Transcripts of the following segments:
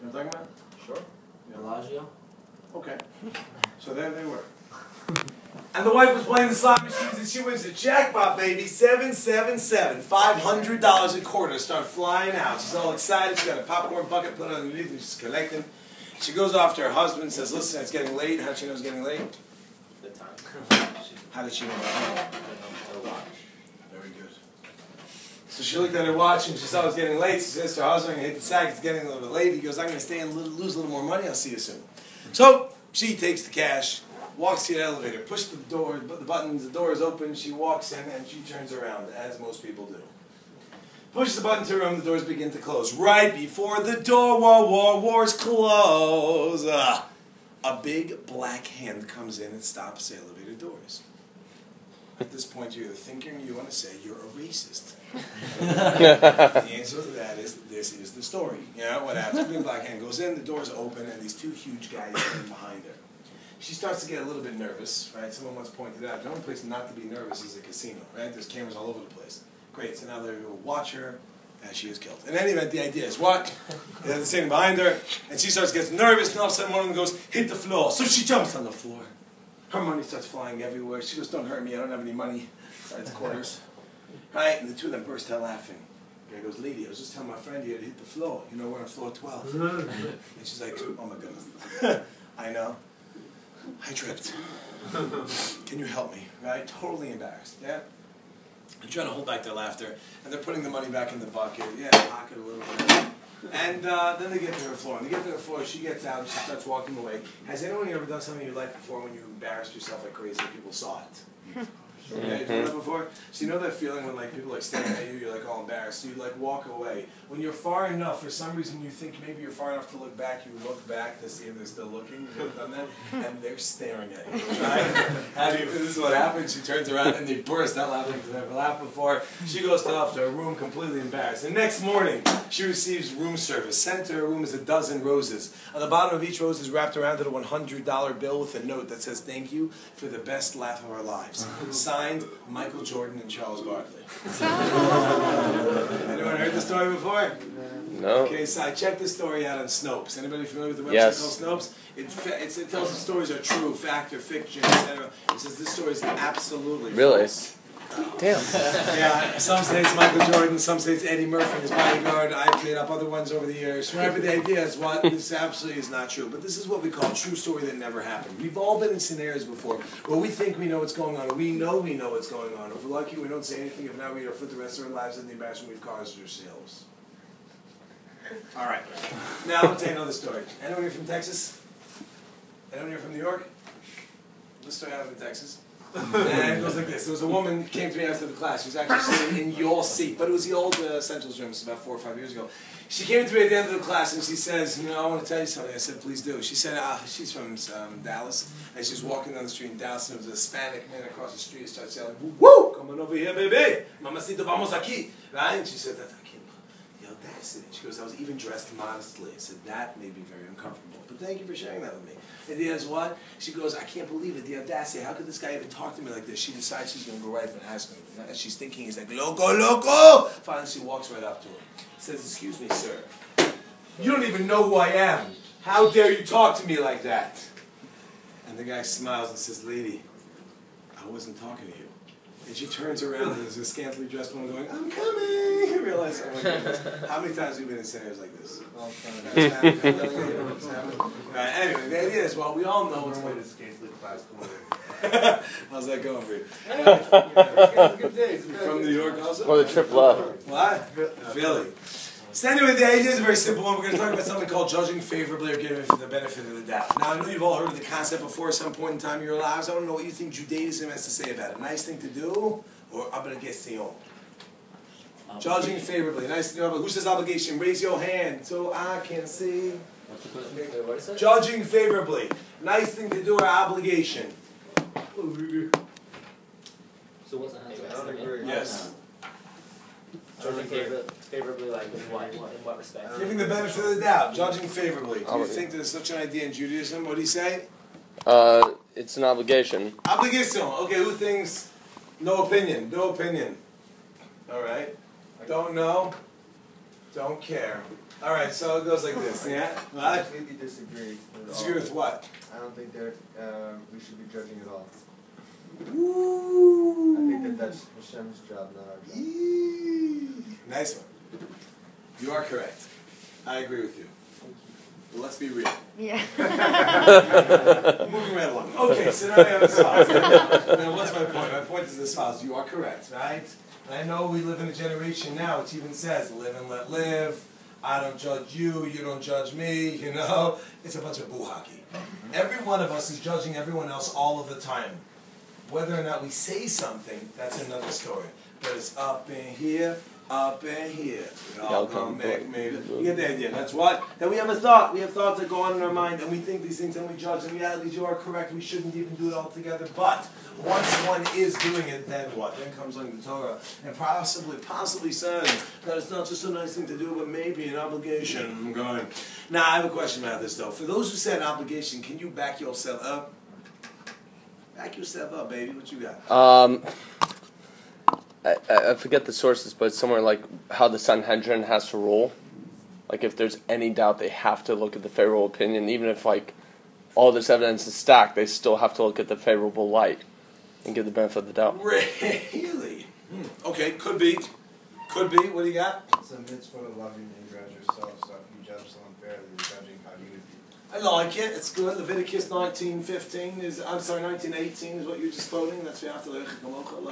You know what I'm talking about? Sure. Bellagio. Okay. So there they were. And the wife was playing the slot machines and she wins the jackpot, baby. 777. $500 a quarter start flying out. She's all excited. She's got a popcorn bucket put underneath and she's collecting. She goes off to her husband and says, listen, it's getting late. How did she know it's getting late? The time. How did she know the time? Her watch. Very good. So she looked at her watch and she saw it was getting late. She says to her husband, hit the sack, it's getting a little bit late. He goes, I'm going to stay and lose a little more money. I'll see you soon. So she takes the cash, walks to the elevator, pushes the door, the buttons, the door is open, she walks in and she turns around, as most people do. Pushes the button to her room, the doors begin to close. Right before the doors close, a big black hand comes in and stops the elevator doors. At this point, you're either thinking or you want to say you're a racist. The answer to that is, this is the story. You know, what happens? The big black hand goes in, the doors open, and these two huge guys stand behind her. She starts to get a little bit nervous, right? Someone once pointed out, the only place not to be nervous is a casino, right? There's cameras all over the place. Great, so now they're going to watch her as she is killed. In any event, the idea is what? They're standing behind her, and she starts to get nervous, and all of a sudden one of them goes, hit the floor. So she jumps on the floor. Her money starts flying everywhere. She goes, don't hurt me, I don't have any money. Besides quarters. Right? And the two of them burst out laughing. The guy goes, lady, I was just telling my friend you had to hit the floor. You know, we're on floor 12. And she's like, oh my goodness. I know. I tripped. Can you help me? Right? Totally embarrassed. Yeah? They're trying to hold back their laughter. And they're putting the money back in the bucket. Yeah, pocket a little bit. And then they get to her floor. And they get to her floor, she gets out and she starts walking away. Has anyone ever done something in your life before when you embarrassed yourself like crazy and people saw it? Yeah, you've done that before? So you know that feeling when like people are like staring at you, you're like all embarrassed, so you like walk away. When you're far enough, for some reason you think maybe you're far enough to look back, you look back to see if they're still looking, you've ever done that? And they're staring at you, right? This is what happens, she turns around and they burst out laughing because they've never laughed before. She goes off to her room completely embarrassed. The next morning, she receives room service. Sent to her room is a dozen roses. On the bottom of each rose is wrapped around it a $100 bill with a note that says, thank you for the best laugh of our lives. Signed, Michael Jordan and Charles Barkley. Anyone heard the story before? No. Okay, so I checked this story out on Snopes. Anybody familiar with the website Yes. called Snopes? It tells the stories are true, fact or fiction, etc. It says this story is absolutely false. Damn. Yeah, some say it's Michael Jordan, some say it's Eddie Murphy, his bodyguard. I've made up other ones over the years. Remember, the idea is what? This absolutely is not true. But this is what we call a true story that never happened. We've all been in scenarios before where we think we know what's going on, or we know what's going on. If we're lucky, we don't say anything. If not, we are for the rest of our lives in the embarrassment we've caused ourselves. All right. Now, I'm going to tell you another story. Anyone here from Texas? Anyone here from New York? This story happened in Texas. And it goes like this. There was a woman who came to me after the class. She was actually sitting in your seat, but it was the old Essentials room. It was about 4 or 5 years ago. She came to me at the end of the class and she says, you know, I want to tell you something. I said, please do. She said, she's from Dallas, and she's walking down the street in Dallas, and there was a Hispanic man across the street who started yelling, woo, come on over here, baby. Mamacita, vamos aquí. Right? And she said, the audacity. She goes, I was even dressed modestly. I said, that made me very uncomfortable. But thank you for sharing that with me. And the answer what? She goes, I can't believe it, the audacity. How could this guy even talk to me like this? She decides she's going to go right up and ask him. As she's thinking, he's like, loco, loco! Finally, she walks right up to him. Says, excuse me, sir. You don't even know who I am. How dare you talk to me like that? And the guy smiles and says, lady, I wasn't talking to you. And she turns around and there's a scantily dressed woman going, I'm coming! You realize, oh my goodness, how many times have we been in scenarios like this? Anyway, the idea is, well, we all know what's going to scantily class. How's that going for you? Good day. From New York also? Or the trip love. What? Philly. So anyway, the idea is a very simple one. We're going to talk about something called judging favorably or giving for the benefit of the doubt. Now, I know you've all heard of the concept before at some point in time in your lives. I don't know what you think Judaism has to say about it. Nice thing to do or obligation? Judging favorably. Nice thing to do. Who says obligation? Raise your hand so I can see. What is it? Judging favorably. Nice thing to do or obligation? So what's the answer? I don't agree. Yes. Judging favorably, like in what respect? Giving the benefit of the doubt. Judging favorably. Do you think there's such an idea in Judaism? What do you say? It's an obligation. Obligation. Okay, who thinks? No opinion. No opinion. All right. Don't know. Don't care. All right, so it goes like this. Yeah? I What? completely disagree. Disagree with what? I don't think that we should be judging at all. Ooh. I think that that's Hashem's job, not our job. Yee. Nice one. You are correct. I agree with you. But let's be real. Yeah. Moving right along. Okay, so now we have this follows. Now, what's my point? My point is this follows. You are correct, right? And I know we live in a generation now which even says, live and let live. I don't judge you, you don't judge me, you know? It's a bunch of buhaki. Every one of us is judging everyone else all of the time. Whether or not we say something, that's another story. But it's up in here, up in here. Y'all gonna make me. You get the idea. That's what? That we have a thought. We have thoughts that go on in our mind, and we think these things, and we judge. In reality, you are correct. We shouldn't even do it all together. But once one is doing it, then what? Then comes on the Torah, and possibly saying that it's not just a nice thing to do, but maybe an obligation. I'm going. Now, I have a question about this, though. For those who said obligation, can you back yourself up? Back yourself up, baby. What you got? I forget the sources, but it's somewhere like how the Sanhedrin has to rule. Like if there's any doubt, they have to look at the favorable opinion, even if like all this evidence is stacked. They still have to look at the favorable light and give the benefit of the doubt. Really? Okay, could be. Could be. What do you got? It's a mitzvah to love your neighbor as yourself, so if you judge someone fairly, you're judging how you would be. I like it. It's good. Leviticus 19:18 is. I'm sorry, 19:18 is what you're just quoting. That's love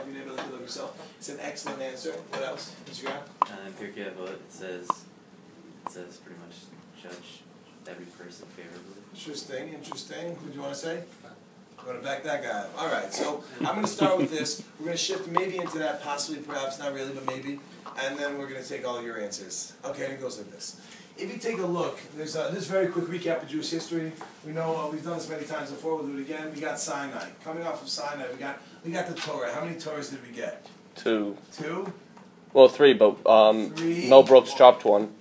your neighbor like you love yourself. It's an excellent answer. What else? What you got? In Pirkei Avot, it says pretty much judge every person favorably. Interesting. What do you want to say? You want to back that guy up. All right. So I'm going to start with this. We're going to shift maybe into that, possibly, perhaps, not really, but maybe, and then we're going to take all your answers. Okay, it goes like this. If you take a look, there's this very quick recap of Jewish history. We know we've done this many times before. We'll do it again. We got Sinai. Coming off of Sinai, we got the Torah. How many Torahs did we get? 2. 2. Well, 3, but 3. Mel Brooks dropped 1.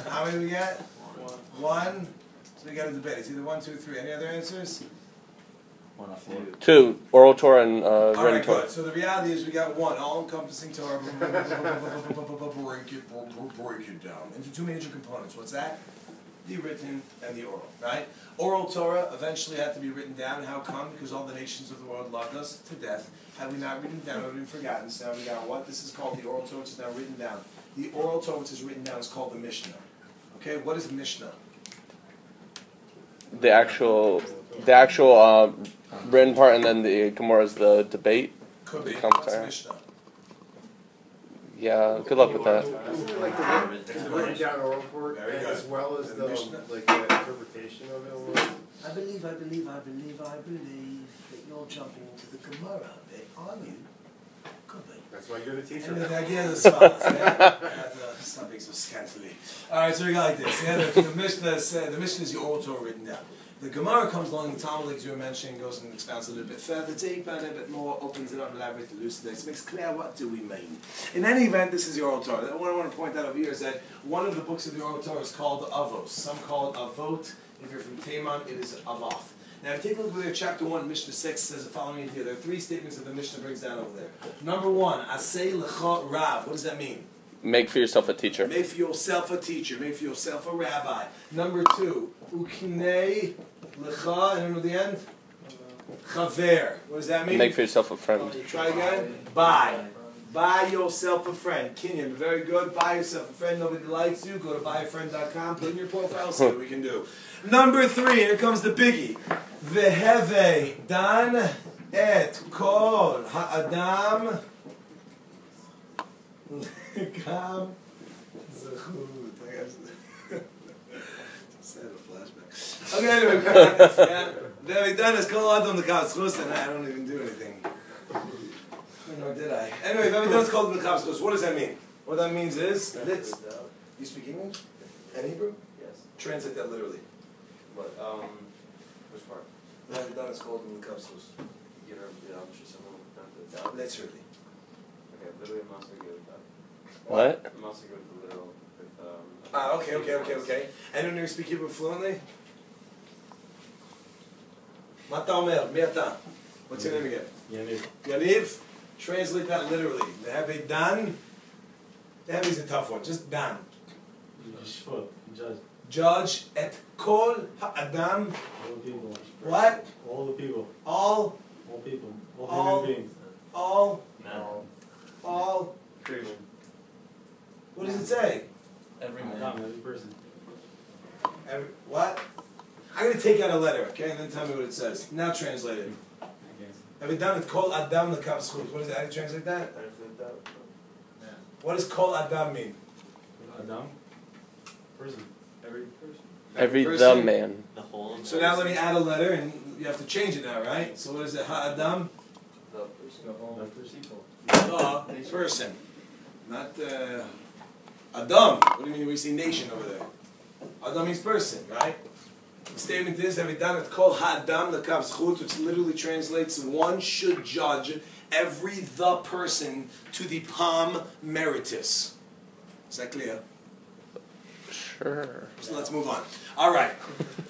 How many we get? 1. So we got a debate. It's either 1, 2, 3. Any other answers? 1 of 4. 2. Oral Torah and All written right, Torah. good. So the reality is we got 1 all-encompassing Torah. Break it down into 2 major components. What's that? The written and the oral, right? Oral Torah eventually had to be written down. How come? Because all the nations of the world loved us to death. Had we not written down, it would have been forgotten. So now we got what? This is called the oral Torah, which is now written down. The oral Torah, which is written down, is called the Mishnah. Okay, what is Mishnah? The actual written part, and then the Gemara is the debate. Could be. The What's commentary. Mishnah? Yeah, good luck with that. Isn't it like the written down oral report Very good. as well as The the Mishnah. like the interpretation of it? Or I believe that you're jumping into the Gemara, are you? Could be. that's why you're the teacher. And the idea is as follows. Stop being so scantily. All right, so we got like this. Yeah, the Mishnah is the oral Torah written down. The Gemara comes along, the Talmud, like you were mentioning, goes and expounds a little bit further, deeper, and a bit more, opens it up, elaborates, elucidates, makes clear what do we mean. In any event, this is the oral Torah. What I want to point out over here is that one of the books of the oral Torah is called Avos. Some call it Avot. If you're from Taman, it is Avoth. Now, if you take a look over there, chapter 1, Mishnah 6 says the following idea. There are 3 statements that the Mishnah brings down over there. Number 1, Asay Lecha Rav. What does that mean? Make for yourself a teacher. Make for yourself a teacher. Make for yourself a rabbi. Number 2, Ukinei Lecha, and at the end, Chaver. What does that mean? Make for yourself a friend. Try again. Buy. Buy yourself a friend. Kenyan, very good. Buy yourself a friend. Nobody likes you. Go to buyafriend.com. Put in your profile. See what we can do. Number 3. Here comes the biggie. Veheve dan et kol ha'adam Kam zechut. I guess. Just had a flashback. Okay, anyway. Veheve dan et kol ha'adam l'kam zechut, and I don't even do anything. Nor did I. Anyway, Veheve dan is called l'kam zechut. What does that mean? What that means is, you speak English and Hebrew? Yes. Translate that literally. What? Which part? Veheve dan is called l'kam zechut. Get her the someone down to the doubt. Literally. Okay, literally, I'm also good with that. What? I'm also good with the literal. With okay. And when you speak Hebrew fluently? Mata Omer, mi ata. What's your name again? Yaniv. Yaniv. Translate that literally. Veheve dan That is a tough one. Just dam. Judge. Judge et kol ha'adam. All the people. What? All the people. All. All people. All- All human beings. All. No. All. Friedman. What does it say? Every Every person. What? I'm going to take out a letter, okay, and then tell me what it says. Now translate it. Every dam et kol adam l'kav zchut. What does it? How do you translate that? What does kol adam mean? Adam. Person. Every person. Every the person. man. The whole. So now let me add a letter, and you have to change it now, right? So what is it? Ha-adam? The person. The whole people. The person. Not Adam. What do you mean we see nation over there? Adam means person, right? The statement is every dam it's called ha-adam l'kav zchut, which literally translates one should judge every the person to the palm meritus. Is that clear? Sure. So let's move on. All right.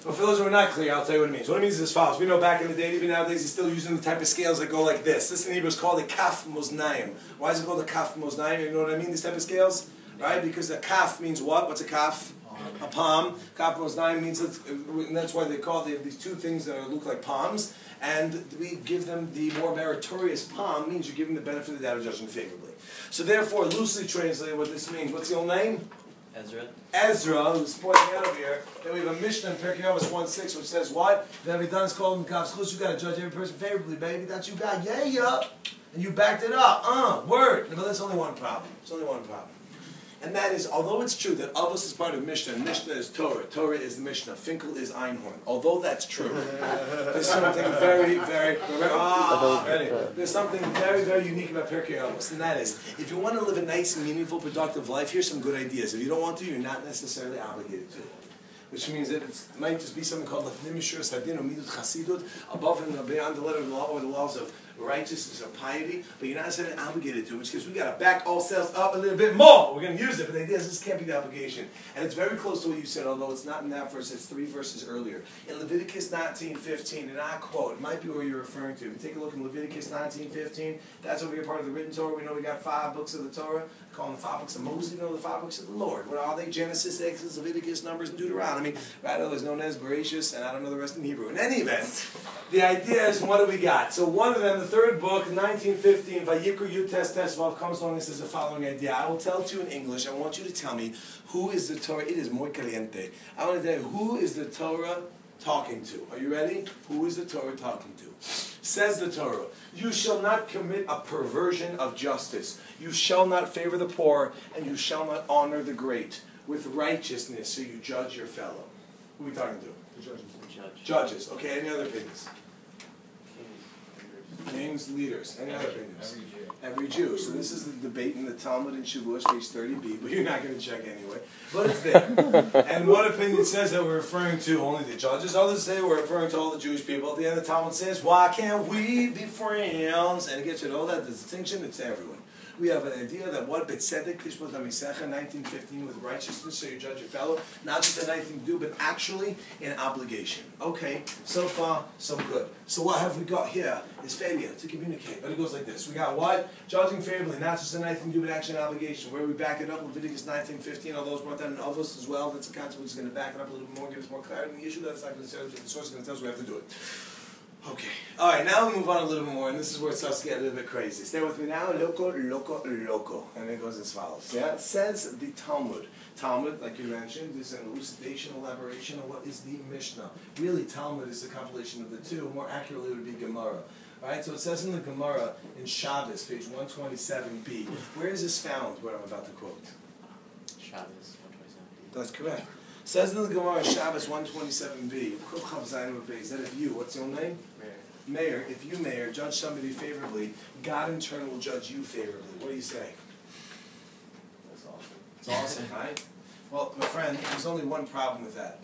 But for those who are not clear, I'll tell you what it means. What it means is as follows. We know back in the day, even nowadays, he's still using the type of scales that go like this. This in Hebrew is called a kaf moznaim. Why is it called a kaf moznaim? You know what I mean, these type of scales? Right? Because the kaf means what? What's a kaf? A palm. Kaf moznaim means, and that's why they have these two things that look like palms, and we give them the more meritorious palm, means you're giving the benefit of the doubt of judging favorably. So therefore, loosely translated, what this means, what's the old name? Ezra, who's pointing out over here, that we have a Mishnah in Pirkei Avos 1:6, which says what? That every done is called in Kav Zchut, you got to judge every person favorably, baby. That's you got. Yeah. And you backed it up. Word. But there's only one problem. There's only one problem. And that is, although it's true that Avos is part of Mishnah, and Mishnah is Torah, Torah is the Mishnah, Finkel is Einhorn. Although that's true, there's something there's something very, very unique about Pirkei Avos, and that is, if you want to live a nice, meaningful, productive life, here's some good ideas. If you don't want to, you're not necessarily obligated to. Which means that it might just be something called Lefnim Mishur Sadin or Midut Chasidut, above and beyond the letter of the law or the laws of righteousness or piety, but you're not necessarily obligated to, which means we got to back ourselves up a little bit more. We're going to use it, but the idea is this can't be the obligation. And it's very close to what you said, although it's not in that verse, it's 3 verses earlier. In Leviticus 19:15, and I quote, it might be where you're referring to. If you take a look in Leviticus 19:15, that's over here part of the written Torah. We know we got 5 books of the Torah. We call them the 5 books of Moses, you know the 5 books of the Lord. What are they? Genesis, Exodus, Leviticus, Numbers, and Deuteronomy. Right, otherwise known as Bereshis, and I don't know the rest in Hebrew. In any event, the idea is, what do we got? So one of them, the 3rd book, 1915, Vayikru Yutes Tesvav, comes along and says the following idea. I will tell it to you in English. I want you to tell me who is the Torah. It is muy caliente. I want to tell you who is the Torah talking to. Are you ready? Who is the Torah talking to? Says the Torah, you shall not commit a perversion of justice. You shall not favor the poor, and you shall not honor the great. With righteousness, so you judge your fellow. Who are we talking to? The judges. Judges. Okay, any other opinions? Kings, leaders. Any other opinions? Every Jew. So this is the debate in the Talmud in Shavuos, page 30b, but you're not going to check anyway. But it's there. And one opinion says that we're referring to only the judges. Others say we're referring to all the Jewish people. At the end, the Talmud says, why can't we be friends? And it gets rid of all that distinction. It's everyone. We have an idea that what Betzedek, Tishbot HaMisecha, 1915, with righteousness, so you judge your fellow, not just a nice thing to do, but actually an obligation. Okay, so far, so good. So what have we got here is failure to communicate. But it goes like this. We got what? Judging favorably, not just a nice thing to do, but actually an obligation. Where we back it up, Leviticus 19:15, although it's brought down in Avos as well, that's a concept which is going to back it up a little bit more, give us more clarity in the issue. That's not going to tell us, the source is going to tell us we have to do it. Okay. All right, now we move on a little bit more, and this is where it starts to get a little bit crazy. Stay with me now. Loco. And it goes as follows. Yeah? It says the Talmud. Talmud, like you mentioned, is an elucidation, elaboration of what is the Mishnah. Really, Talmud is the compilation of the two. More accurately, it would be Gemara. All right, so it says in the Gemara, in Shabbos, page 127b. Where is this found, what I'm about to quote? Shabbos 127b. That's correct. Says in the Gemara, Shabbos 127b, is that if you, what's your name? Mayor. If you, Mayor, judge somebody favorably, God in turn will judge you favorably. What do you say? That's awesome. It's awesome, right? Well, my friend, there's only one problem with that.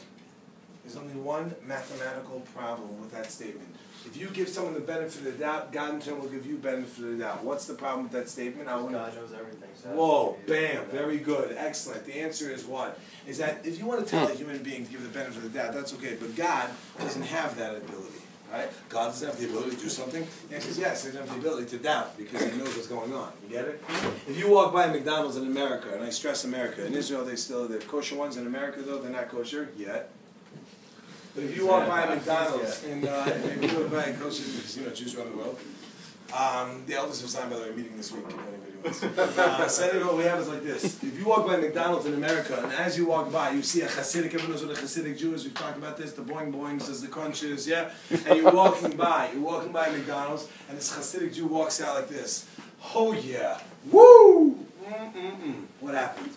There's only one mathematical problem with that statement. If you give someone the benefit of the doubt, God in turn will give you benefit of the doubt. What's the problem with that statement? God knows everything. So whoa, bam, very good, excellent. The answer is what? Is that if you want to tell a human being to give the benefit of the doubt, that's okay, but God doesn't have that ability. Right? God doesn't have the ability to do something. The answer is yes, he doesn't have the ability to doubt because he knows what's going on. You get it? If you walk by McDonald's in America, and I stress America, in Israel they have kosher ones. In America though, they're not kosher yet. But if you walk by McDonald's and if you walk by a kosher, because Jews around the world. The elders have signed by the way meeting this week. If anybody wants. So anyway, what we have is like this: if you walk by McDonald's in America, and as you walk by, you see a Hasidic. Everyone knows what a Hasidic Jew is. We've talked about this. The boing boings, does the crunches, yeah. And you're walking by McDonald's, and this Hasidic Jew walks out like this. Oh yeah, woo! What happened?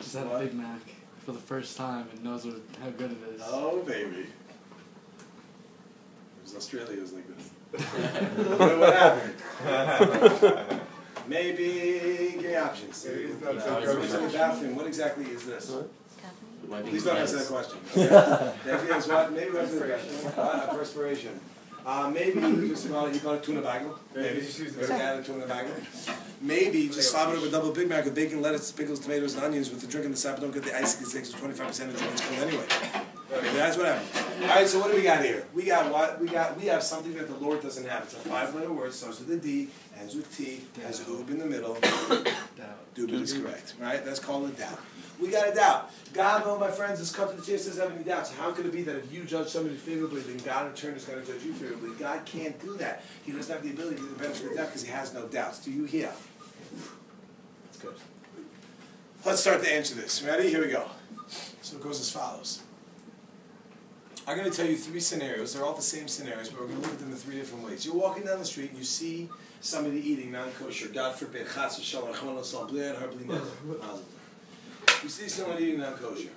Just had a Big Mac for the first time and knows how good it is. Oh baby. Australia was like this. What happened? Maybe give me options. In the bathroom. What exactly is this? Please don't answer that question. Okay. Maybe that's the question. A perspiration. Maybe you call it tuna bagel. Maybe you add a tuna bagel. Maybe just slap it over a double Big Mac with bacon, lettuce, pickles, tomatoes, and onions with the drink in the side, but don't get the icing because it takes 25% of the drink. It's cold anyway. That's what happened. All right, so what do we got here? We got what? We have something that the Lord doesn't have. It's a 5-letter word, starts with a D, ends with T, has oob in the middle. Dubit is correct, right? That's called a doubt. We got a doubt. God, oh my friends, is cut to the chase, doesn't have any doubts. How could it be that if you judge somebody favorably, then God in turn is going to judge you favorably? God can't do that. He doesn't have the ability to do the benefit of the doubt because he has no doubts. Do you hear? That's good. Let's start to answer this. Ready? Here we go. So it goes as follows. I'm going to tell you 3 scenarios. They're all the same scenarios, but we're going to look at them in 3 different ways. You're walking down the street and you see somebody eating non-kosher. God forbid. Chas v'shalom. You see someone eating non-kosher.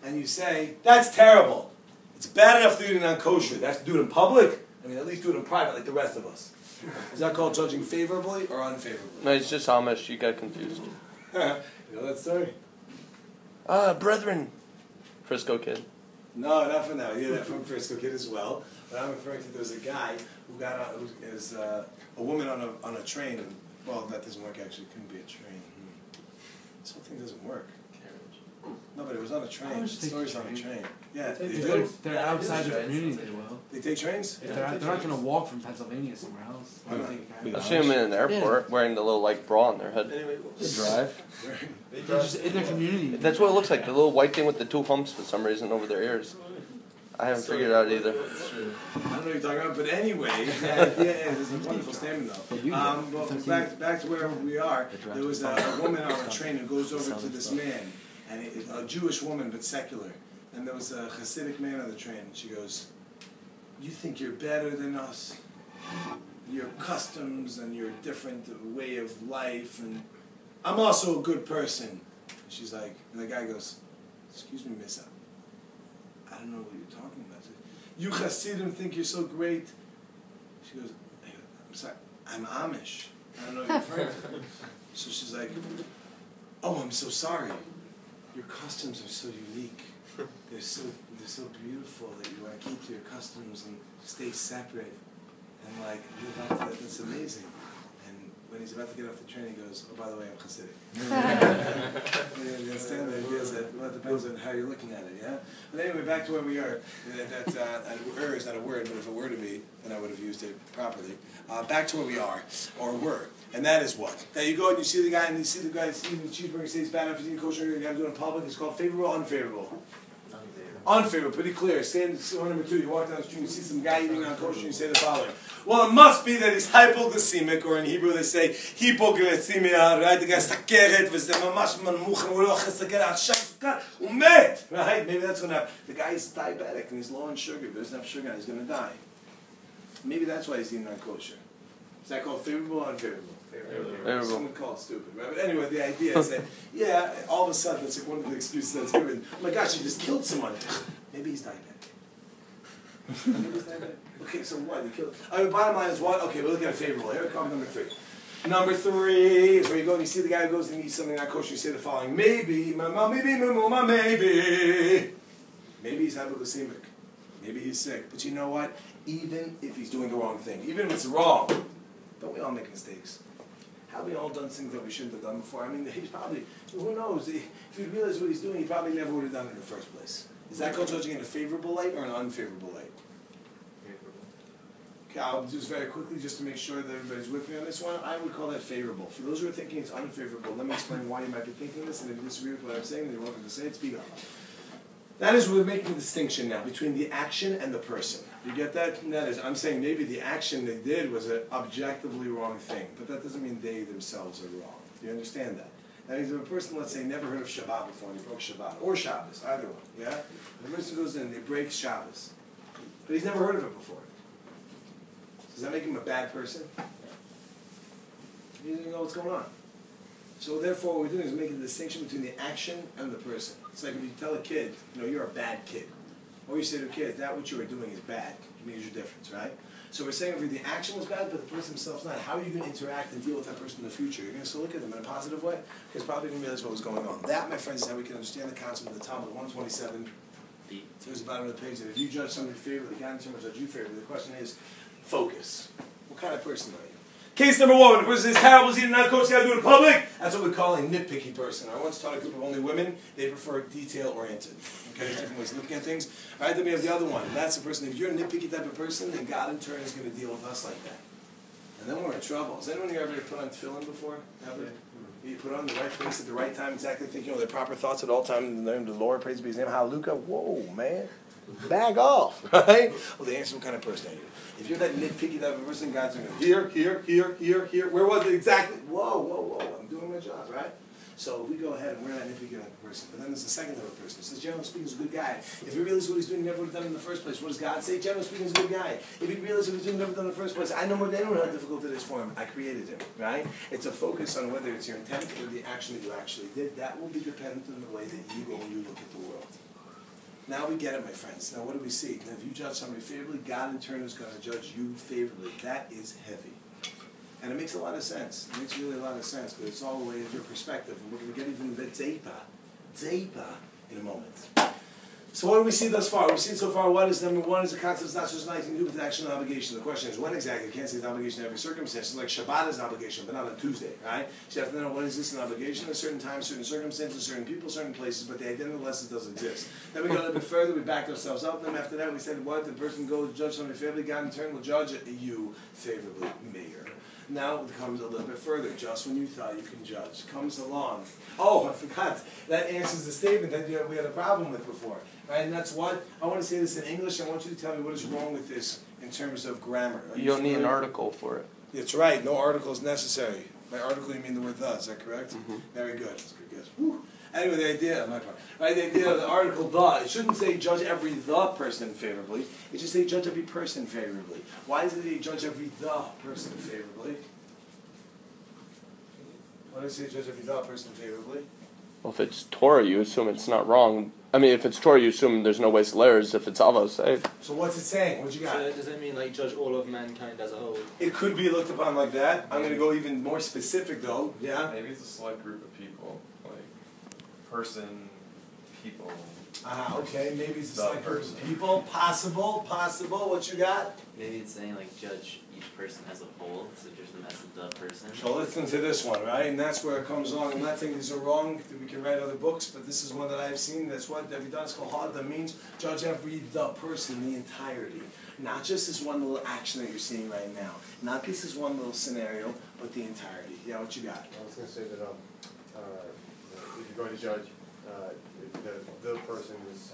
And you say, that's terrible. It's bad enough to eat non-kosher. That's to do it in public. I mean, at least do it in private like the rest of us. Is that called judging favorably or unfavorably? No, it's just Amish. You got confused. You know that story? Brethren. Frisco kid. No, not from that. Yeah, that from Frisco Kid as well. But I'm referring to there was a guy who got who is a woman on a train. And, well, that doesn't work actually. It couldn't be a train. This whole thing doesn't work. No, but it was on a train. The story's on a train. Yeah, They're outside the community. They will. They take trains? They're not going to walk from Pennsylvania somewhere else. I've seen them in an airport wearing the little bra on their head. Anyway, They drive. They're just in their community. That's what it looks like. The little white thing with the 2 humps for some reason over their ears. I haven't figured it out either. I don't know what you're talking about, but anyway, it's a wonderful statement though. Well, back to where we are, there was a woman on a train who goes over to this man, and a Jewish woman but secular, and there was a Hasidic man on the train, and she goes, you think you're better than us? Your customs and your different way of life, and I'm also a good person. She's like, and the guy goes, excuse me, miss, I don't know what you're talking about. You Hasidim think you're so great. She goes, I'm sorry, I'm Amish. I don't know what you're referring to. So she's like, oh, I'm so sorry. Your customs are so unique. They're so beautiful that you want to keep to your customs and stay separate and like live out to that. That's amazing. And when he's about to get off the train, he goes, oh, by the way, I'm Hasidic. You understand the idea is that, well, it depends on how you're looking at it, yeah? But anyway, back to where we are. That is not a word, but if it were to be, then I would have used it properly. Back to where we are, or were. And that is what? Now you go and you see the guy, and you see the guy eating the cheeseburger, say it's bad enough eating kosher, you got to do it in public. It's called favorable or unfavorable? Unfavorable, pretty clear. Stand number 2, you walk down the street, you see some guy eating non kosher, and you say the following. Well, it must be that he's hypoglycemic, or in Hebrew they say hypoglycemia, right? The guy's sakeret, וזה ממש מנמוך, הוא לא אוכל סוכר, עכשיו סוכר, הוא מת, right? Maybe that's what happened. The guy is diabetic, and he's low on sugar, but doesn't have sugar, and he's going to die. Maybe that's why he's eating non-kosher. Is that called favorable or unfavorable? Favorable. Someone called stupid, right? But anyway, the idea is that, yeah, all of a sudden, that's like one of the excuses that's given. Oh my gosh, you just killed someone. Maybe he's diabetic. Maybe he's diabetic. Okay, so what? You killed. I mean, bottom line is what? Okay, we're looking at favorable. Here comes number 3. Number 3 is where you go and you see the guy who goes and eats something not kosher. You say the following: maybe, maybe he's hypoglycemic. Maybe he's sick. But you know what? Even if he's doing the wrong thing, even if it's wrong, don't we all make mistakes? Have we all done things that we shouldn't have done before? I mean, he's probably, who knows? If he realized what he's doing, he probably never would have done it in the first place. Is that called judging in a favorable light or an unfavorable light? Okay, I'll do this very quickly just to make sure that everybody's with me on this one. I would call that favorable. For those who are thinking it's unfavorable, let me explain why you might be thinking this, and if you disagree with what I'm saying, then you're welcome to say it, speak up. That is, we're making a distinction now between the action and the person. You get that? And that is, I'm saying maybe the action they did was an objectively wrong thing, but that doesn't mean they themselves are wrong. Do you understand that? That means if a person, let's say, never heard of Shabbat before, and he broke Shabbat, or Shabbos, either one, yeah? The person goes in and they break Shabbos, but he's never heard of it before. Does that make him a bad person? He doesn't know what's going on. So therefore what we're doing is making a distinction between the action and the person. It's like if you tell a kid, you know, you're a bad kid. Or you say to a kid, that what you are doing is bad. It means your difference, right? So we're saying if the action was bad, but the person himself's not, how are you going to interact and deal with that person in the future? You're going to still look at them in a positive way? Because probably going to realize what was going on. That, my friends, is how we can understand the concept of the Talmud 127. Towards the bottom of the page, that if you judge somebody favorably, God in turn will judge you favorably. The question is, focus. What kind of person are you? Case number one, when a person is terrible, is eating not coach, got to do it in public. That's what we call a nitpicky person. I once taught a group of only women, they prefer detail-oriented. Okay, there's different ways of looking at things. All right, then we have the other one. That's the person, if you're a nitpicky type of person, then God in turn is going to deal with us like that. And then we're in trouble. Has anyone here ever put on tefillin before? Ever? You put on the right place at the right time, exactly thinking of the proper thoughts at all times in the name of the Lord, praise be his name, hallelujah. Whoa, man. Back off, right? Well, the answer is what kind of person are you? If you're that nitpicky type of person, God's going to go, here. Where was it exactly? Whoa. I'm doing my job, right? So we go ahead and we're that nitpicky type of person. But then there's the second type of person. It says, generally speaking, he's a good guy. If he realizes what he's doing, he never would have done it in the first place. What does God say? Generally speaking, he's a good guy. If he realizes what he's doing, he never done it in the first place. I know how difficult it is for him. I created him, right? It's a focus on whether it's your intent or the action that you actually did. That will be dependent on the way that you go and you look at the world. Now we get it, my friends. Now what do we see? Now, if you judge somebody favorably, God in turn is going to judge you favorably. That is heavy. And it makes a lot of sense. It makes really a lot of sense, because it's all the way of your perspective. And we're going to get even a bit deeper in a moment. So what do we see thus far? We've seen so far what is number one is the concept is not just anything to do with action and obligation. The question is when exactly. You can't say it's an obligation in every circumstance. It's like Shabbat is an obligation, but not on Tuesday, right? So you have to know when is this an obligation at certain times, certain circumstances, certain people, certain places, but the idea nonetheless it does exist. Then we go a little bit further, we backed ourselves up, and then after that we said what? The person goes to judge somebody favorably, God in turn will judge you favorably, mayor. Now it comes a little bit further. Just when you thought you can judge, comes along. Oh, I forgot. That answers the statement that we had a problem with before. Right? And that's what, I want to say this in English. I want you to tell me what is wrong with this in terms of grammar. You don't need an article for it. That's right. No article is necessary. By article, you mean the word the. Is that correct? Mm-hmm. Very good. That's a good guess. Whew. Anyway, the idea, my part. Right, the idea of the article the, it shouldn't say judge every the person favorably. It should say judge every person favorably. Why does it judge every the person favorably? Why does it say judge every the person favorably? Well, if it's Torah, you assume it's not wrong. I mean, if it's Torah, you assume there's no waste layers. If it's Avos, So what's it saying? What you got? So does that mean like judge all of mankind as a whole? It could be looked upon like that. I'm going to go even more specific though. Yeah? Maybe it's a select group of people, like person, people. Okay. Maybe it's a The select group person. of people. Possible. What you got? Maybe it's saying like judge each person as a whole, so judge them as the person. So listen to this one, right? And that's where it comes along. I'm not thinking these are wrong. We can write other books, but this is one that I've seen. That's what every done. It's called hard. That means judge every the person, the entirety. Not just this one little action that you're seeing right now. Not this is one little scenario, but the entirety. Yeah, what you got? I was going to say that if you're going to judge the person is,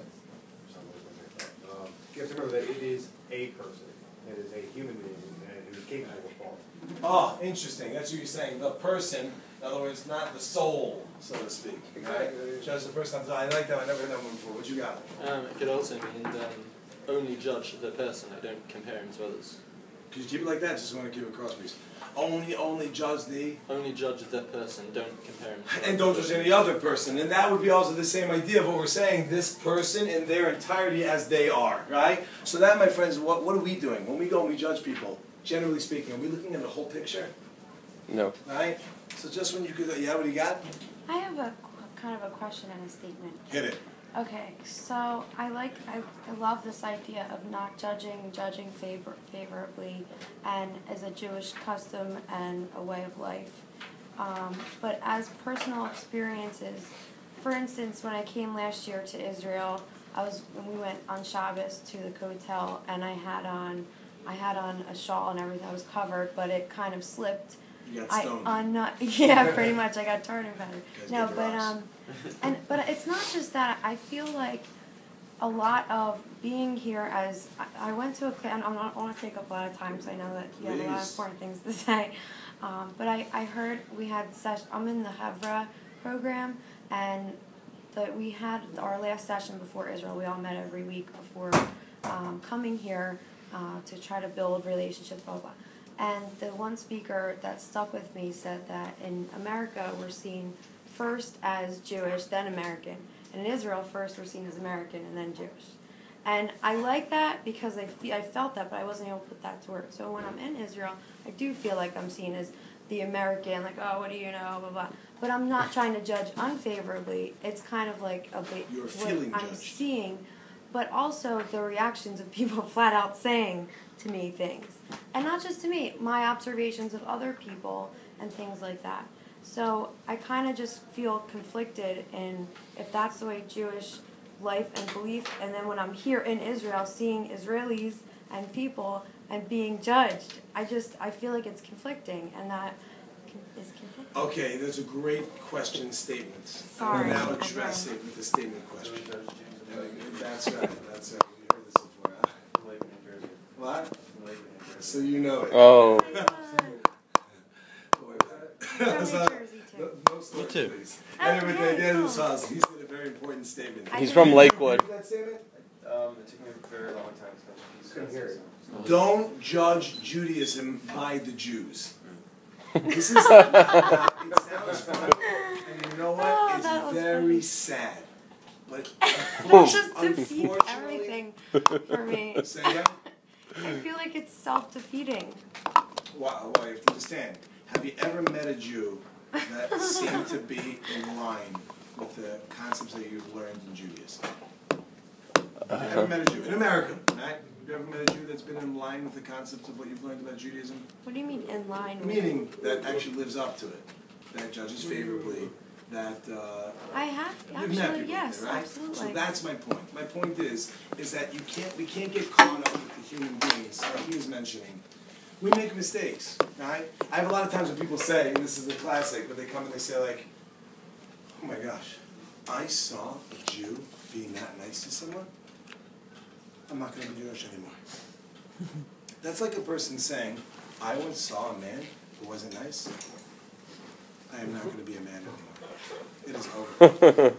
you have to remember that it is a person. It is a human being and who is capable of fault. Oh, interesting. That's what you're saying. The person, in other words, not the soul, so to speak. Right? Judge the person. I like that. I never heard that one before. What you got? It could also mean only judge the person. I don't compare him to others. Could you keep it like that? Just want to keep it across, please. Only judge the... Only judge the person. Don't compare him to others. And don't judge any other person. And that would be also the same idea of what we're saying. This person in their entirety as they are. Right? So that, my friends, what are we doing? When we go and we judge people, generally speaking, are we looking at the whole picture? no. Right? So just when you could... Yeah, what do you got? I have a kind of a question and a statement. Hit it. Okay, so I love this idea of not judging favorably, and as a Jewish custom and a way of life. But as personal experiences, for instance, when I came last year to Israel, when we went on Shabbos to the hotel, and I had on a shawl and everything. I was covered, but it kind of slipped. You got stoned. Yeah, pretty much. I got tartar feather. Guys No, get but rocks. but it's not just that. I feel like a lot of being here as I went to a class, and I don't want to take up a lot of time because I know that you have a lot of Please. important things to say. But I heard we had I'm in the Hevra program, and we had our last session before Israel. We all met every week before coming here to try to build relationships, blah, blah. And the one speaker that stuck with me said that in America we're seen first as Jewish, then American. And in Israel, first we're seen as American and then Jewish. And I like that because I felt that, but I wasn't able to put that to words. So when I'm in Israel, I do feel like I'm seen as the American, like, oh, what do you know, blah, blah. But I'm not trying to judge unfavorably. It's kind of like You're feeling what I'm judged. seeing, but also the reactions of people flat out saying to me things. And not just to me, my observations of other people and things like that. So I kind of just feel conflicted in if that's the way Jewish life and belief, and then when I'm here in Israel seeing Israelis and people and being judged, I feel like it's conflicting, and that is conflicting. Okay, that's a great question statement. Sorry. Now address it with a statement question. That's right. That's right. We heard this before. Huh? From Lakewood, New Jersey. What? From Lakewood, New Jersey. So you know it. Oh. From New Jersey too. Me too. Anyway, Okay, again, cool. he said a very important statement. I He's think- from Lakewood. Remember that statement? It took me a very long time to Couldn't hear it. Don't judge Judaism by the Jews. This is it sounds fun, and you know what? Oh, that It's was very funny. sad. But That just defeats unfortunately, everything for me. say again? I feel like it's self-defeating. Well, you have to understand. Have you ever met a Jew that seemed to be in line with the concepts that you've learned in Judaism? Have you ever met a Jew in America? Right? Have you ever met a Jew that's been in line with the concepts of what you've learned about Judaism? What do you mean in line with? Meaning that actually lives up to it, that judges favorably, that I have you've met actually, people yes, like that, right? absolutely. So that's my point. My point is that we can't get caught up with the human beings, like he was mentioning. We make mistakes, right? I have a lot of times when people say, and this is a classic, but they come and they say like, oh my gosh, I saw a Jew being that nice to someone. I'm not going to be Jewish anymore. That's like a person saying, I once saw a man who wasn't nice. I am not going to be a man anymore. It is over.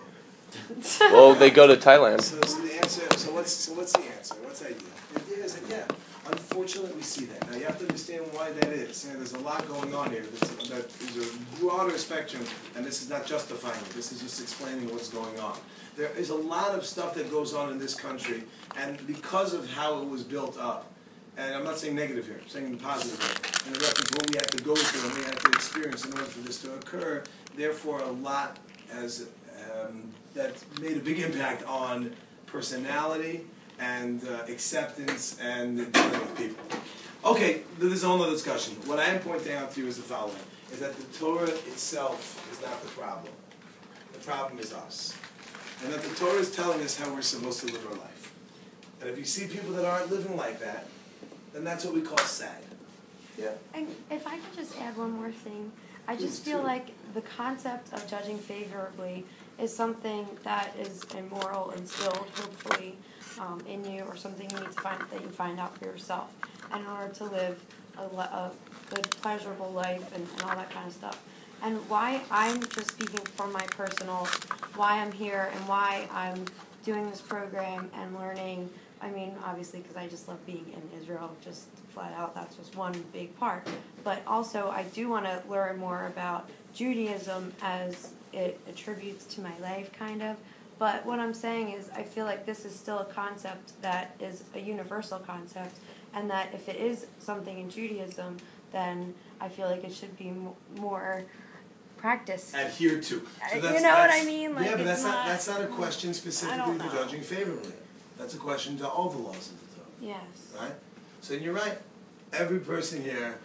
Well, they go to Thailand. So the answer. So what's the answer? What's the idea? The idea is that unfortunately we see that. Now you have to understand why that is. There's a lot going on here. That is a broader spectrum, and this is not justifying it. This is just explaining what's going on. There is a lot of stuff that goes on in this country, and because of how it was built up, and I'm not saying negative here, I'm saying positive here, in reference to what we had to go through and we had to experience in order for this to occur, therefore a lot that made a big impact on personality and acceptance and dealing with people. Okay, this is a whole other discussion. What I am pointing out to you is the following, is that the Torah itself is not the problem. The problem is us. And that the Torah is telling us how we're supposed to live our life. And if you see people that aren't living like that, then that's what we call sad. Yeah. And if I could just add one more thing, I just Please feel do. like the concept of judging favorably is something that is immoral instilled, hopefully, in you, or something you need to find out for yourself in order to live a good, pleasurable life and all that kind of stuff. And why I'm just speaking for my personal, why I'm here and why I'm doing this program and learning. I mean, obviously, because I just love being in Israel, just flat out. That's just one big part. But also, I do want to learn more about Judaism as it attributes to my life, kind of. But what I'm saying is, I feel like this is still a concept that is a universal concept, and that if it is something in Judaism, then I feel like it should be more practiced. Adhere to. You know what I mean? Like, yeah, but it's that's not a question I specifically don't to know. judging favorably. That's a question to all the laws of the Torah. Yes. Right? So you're right. Every person here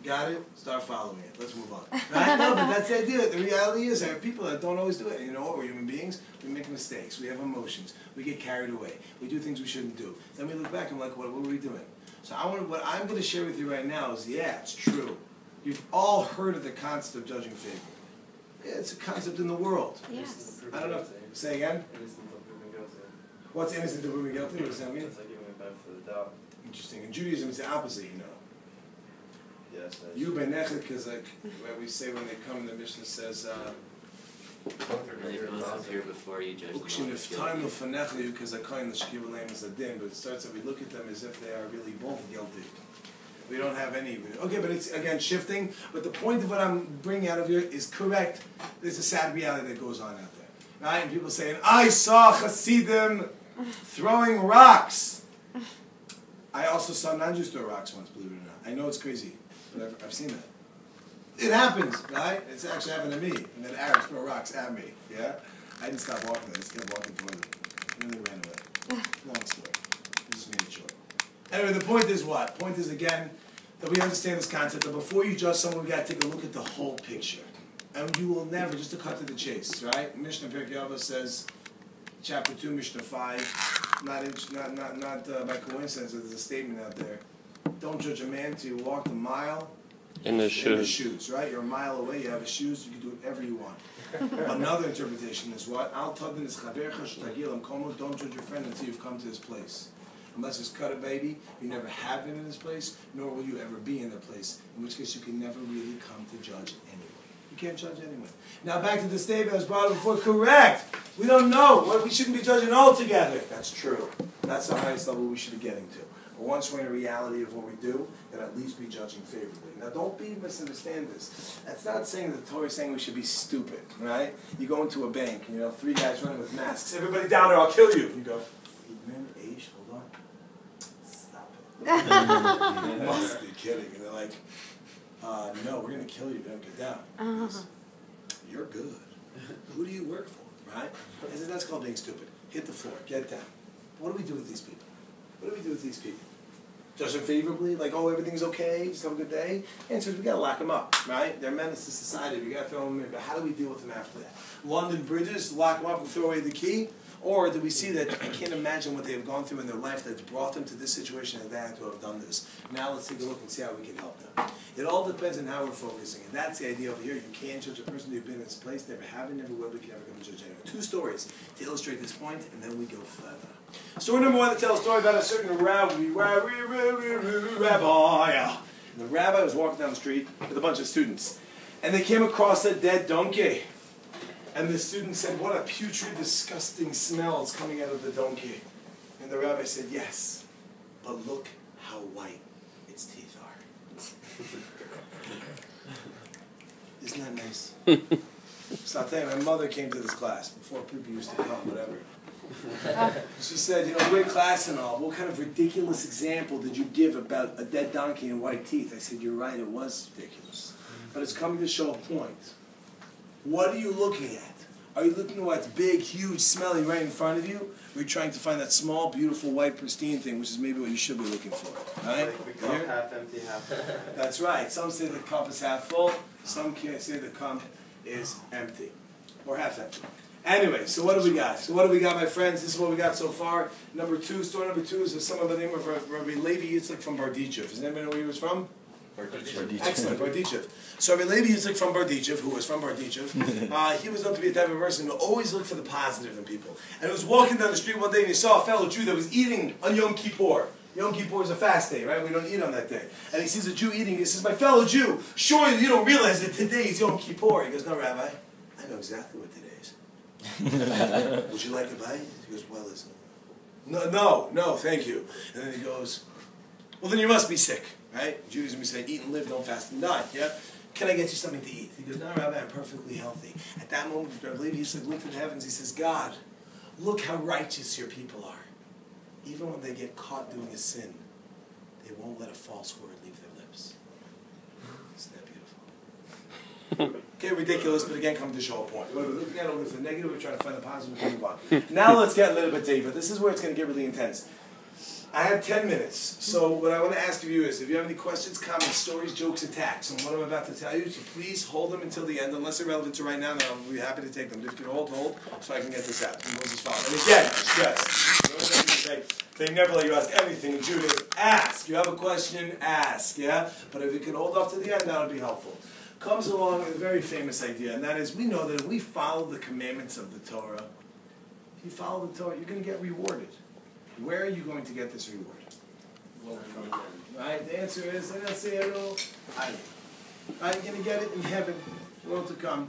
Got it? Start following it. Let's move on. Right? No, but that's the idea. The reality is there are people that don't always do it. You know what? We're human beings. We make mistakes. We have emotions. We get carried away. We do things we shouldn't do. Then we look back and we're like, what were we doing? So what I'm going to share with you right now is, yeah, it's true. You've all heard of the concept of judging favorably. Yeah, it's a concept in the world. Yes. I don't know. Say again? Innocent of proven guilty. What's innocent of proven guilty? What does that mean? It's like giving a benefit of the doubt. Interesting. In Judaism, it's the opposite, you know. Yes. You benechet, because like what we say when they come, the Mishnah says, They both appear before you judge them. because I kind of shkiv name is a din, but it starts that we look at them as if they are really both guilty. We don't have any. Okay, but it's again shifting. But the point of what I'm bringing out of here is correct. There's a sad reality that goes on out there, right? And people saying, "I saw Hasidim throwing rocks." I also saw non-Jews throw rocks once. Believe it or not, I know it's crazy, but I've seen that. It happens, right? It's actually happened to me. And then Arabs throw rocks at me. Yeah, I didn't stop walking. I just kept walking towards them. And then they ran away. Long story. I just made it short. Anyway, the point is what? Point is again that we understand this concept that before you judge someone, we got to take a look at the whole picture, and you will never, just to cut to the chase, right? Mishnah Pirkei Avos says, chapter 2, Mishnah 5, not by coincidence. There's a statement out there. Don't judge a man till you walk a mile in his shoes. Right? You're a mile away. You have his shoes. You can do whatever you want. Another interpretation is what? Al tadin is chavercha shtagil komo. Don't judge your friend until you've come to this place. Unless it's cut a baby, you never have been in this place, nor will you ever be in that place. In which case, you can never really come to judge anyone. You can't judge anyone. Now, back to the statement that was brought up before. Correct. We don't know. We shouldn't be judging altogether. That's true. That's the highest level we should be getting to. But once we're in a reality of what we do, then at least be judging favorably. Now, don't misunderstand this. That's not saying that the Torah is saying we should be stupid, right? You go into a bank, 3 guys running with masks. Everybody down there, I'll kill you. You go, friedman, hold on. Stop it. You must be kidding. And they're like, no, we're going to kill you. Don't get down. You're good. Who do you work for, right? I said, that's called being stupid. Hit the floor. Get down. What do we do with these people? What do we do with these people? Judge them favorably? Like, oh, everything's okay? Just have a good day? Answer is, we got to lock them up, right? They're menace to society. We got to throw them in. But how do we deal with them after that? London bridges, lock them up and throw away the key? Or do we see that I can't imagine what they have gone through in their life that's brought them to this situation that they had to have done this. Now let's take a look and see how we can help them. It all depends on how we're focusing. And that's the idea over here. You can't judge a person who's been in this place, never have it, never will, we can never come to judge anyone. 2 stories to illustrate this point, and then we go further. Story number 1 to tell a story about a certain rabbi. The rabbi was walking down the street with a bunch of students, and they came across a dead donkey. And the student said, what a putrid, disgusting smell is coming out of the donkey. And the rabbi said, yes, but look how white its teeth are. Isn't that nice? So I'll tell you, my mother came to this class before people used to come, whatever. She said, great class and all, what kind of ridiculous example did you give about a dead donkey and white teeth? I said, you're right, it was ridiculous. But it's coming to show a point. What are you looking at? Are you looking at what's big, huge, smelly right in front of you? Or are you trying to find that small, beautiful, white, pristine thing, which is maybe what you should be looking for? Right? Like the cup half empty, half full. That's right. Some say the cup is half full. Some can't say the cup is empty. Or half empty. Anyway, so what do we got? My friends? This is what we got so far. Story number 2 is of someone by the name of Rabbi Levi Yitzchak from Bardichev. Does anybody know where he was from? Bardichev. Excellent, Bardichev. So Rabbi Levi Yitzchak from Bardichev, who was from Bardichev, he was known to be a type of person who always looked for the positive in people. And he was walking down the street one day and he saw a fellow Jew that was eating on Yom Kippur. Yom Kippur is a fast day, right? We don't eat on that day. And he sees a Jew eating. He says, my fellow Jew, surely you don't realize that today is Yom Kippur. He goes, no, Rabbi, I know exactly what today is. Would you like a bite? He goes, well, listen. No, thank you. And then he goes, well, then you must be sick, right? Judaism, we say, eat and live, don't fast and die, yeah? Can I get you something to eat? He goes, no, Rabbi, I'm perfectly healthy. At that moment, I believe he said, look to the heavens. He says, God, look how righteous your people are. Even when they get caught doing a sin, they won't let a false word leave their lips. Isn't that beautiful? Okay, ridiculous, but again, come to show a point. We're looking at only for the negative, we're trying to find the positive and move on. Now let's get a little bit deeper. This is where it's going to get really intense. I have 10 minutes. So what I want to ask of you is, if you have any questions, comments, stories, jokes, attacks on what I'm about to tell you, so please hold them until the end, unless they're relevant to right now, then I'll be happy to take them. Just get hold, so I can get this out. The rules as follows. And again, stress. They never let you ask anything in Judaism. Ask. You have a question, ask, yeah? But if you can hold off to the end, that would be helpful. Comes along a very famous idea, and that is, we know that if we follow the commandments of the Torah, if you follow the Torah, you're going to get rewarded. Where are you going to get this reward? Right? The answer is, I don't say it all. I'm going to get it in heaven, world to come.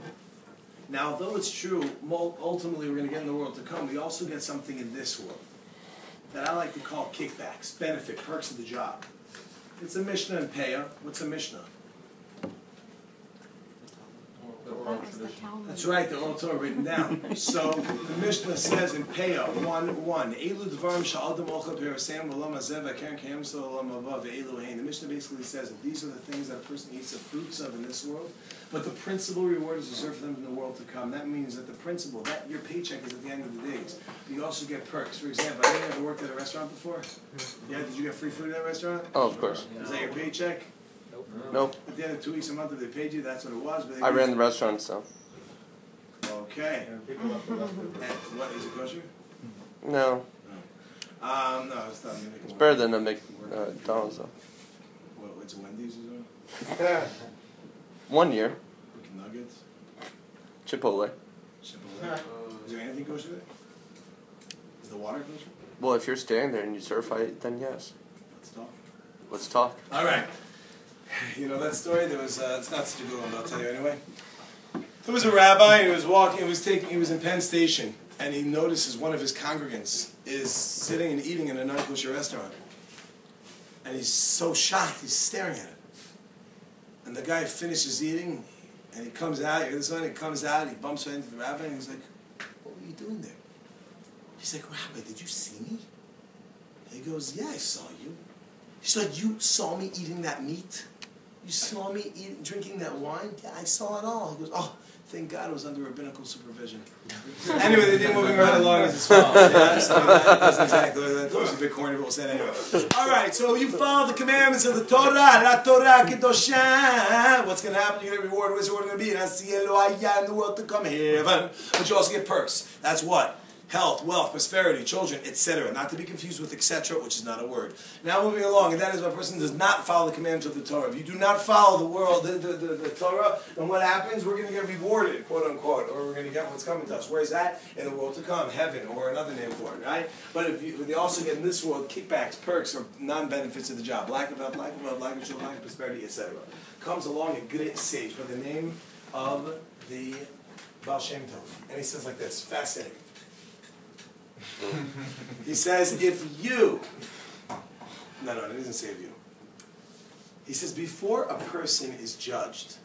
Now, though it's true, ultimately we're going to get in the world to come, we also get something in this world that I like to call kickbacks, benefit, perks of the job. It's a Mishnah in Peah. What's a Mishnah? That's right, the oral Torah written down. So the Mishnah says in Peah 1:1, Elu dvarim sha'adam ochel perasem v'lam hazeh v'keren k'hem v'lam haba ve'elu hein. The Mishnah basically says that these are the things that a person eats the fruits of in this world, but the principal reward is reserved for them in the world to come. That means that the principal, that your paycheck is at the end of the days. But you also get perks. For example, have you ever worked at a restaurant before? Yeah, did you get free food at a restaurant? Oh, of course. Is that your paycheck? Nope. At the end of 2 weeks a month, if they paid you, that's what it was. But I ran the restaurant, so. Okay. And what, is it kosher? No. No, it's not. It's better than a McDonald's, though. What, it's a Wendy's or something? 1 year. Chicken nuggets? Chipotle. Chipotle. Is there anything kosher there? Is the water kosher? Well, if you're standing there and you certify it, then yes. Let's talk. Let's talk. All right. You know that story? There was. It's not such a good one, but I'll tell you anyway. There was a rabbi, and he was walking. He was in Penn Station, and he notices one of his congregants is sitting and eating in a non-kosher restaurant, and he's so shocked. He's staring at it, and the guy finishes eating, and he comes out. This one, he comes out. He bumps right into the rabbi, and he's like, "What were you doing there?" He's like, "Rabbi, did you see me?" He goes, "Yeah, I saw you." He's like, "You saw me eating that meat? You saw me drinking that wine?" "Yeah, I saw it all." He goes, "Oh, thank God it was under rabbinical supervision." Anyway, they did moving right along as follows. Yeah, so that doesn't exactly, that was a bit corny, but we'll say it anyway. All right, so you follow the commandments of the Torah, la Torah kedosha. What's going to happen? You're going to get rewarded. What's the reward going to be? In the world to come, heaven. But you also get perks. That's what? Health, wealth, prosperity, children, etc. Not to be confused with etc., which is not a word. Now moving along, and that is when a person does not follow the commandments of the Torah. If you do not follow the world, the Torah, then what happens? We're going to get rewarded, quote unquote, or we're going to get what's coming to us. Where's that? In the world to come, heaven, or another name for it, right? But they also get in this world kickbacks, perks, or non-benefits of the job. Lack of health, lack of wealth, lack of children, lack of prosperity, etc. Comes along a great sage by the name of the Baal Shem Tov. And he says like this, fascinating. He says, if you... No, it doesn't say if you. He says, before a person is judged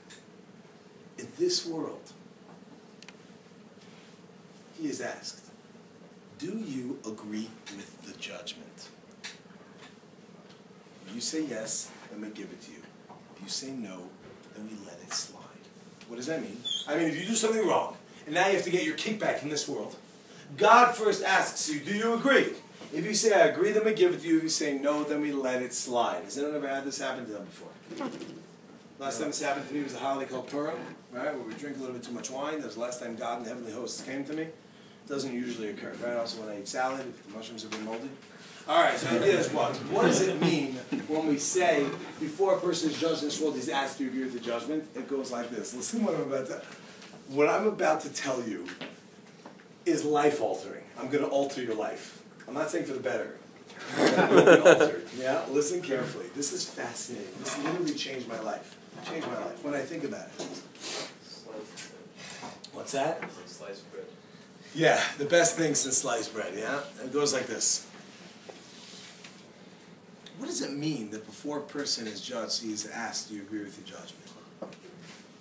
in this world, he is asked, do you agree with the judgment? If you say yes, then we give it to you. If you say no, then we let it slide. What does that mean? I mean, if you do something wrong, and now you have to get your kickback in this world, God first asks you, do you agree? If you say, I agree, then we give it to you. If you say no, then we let it slide. Has anyone ever had this happen to them before? Last time this happened to me was a holiday called Purim, right, where we drink a little bit too much wine. That was the last time God and the heavenly hosts came to me. It doesn't usually occur, right? Also when I eat salad, if the mushrooms have been moldy. All right, so the idea is what? What does it mean when we say, before a person is judged in this world, he's asked to agree with the judgment? It goes like this. Listen to what I'm about to tell you is life-altering. I'm going to alter your life. I'm not saying for the better. It will be altered. Yeah? Listen carefully. This is fascinating. This literally changed my life. Changed my life when I think about it. What's that? It's like sliced bread. Yeah, the best thing since sliced bread, yeah? It goes like this. What does it mean that before a person is judged, he is asked, do you agree with the judgment?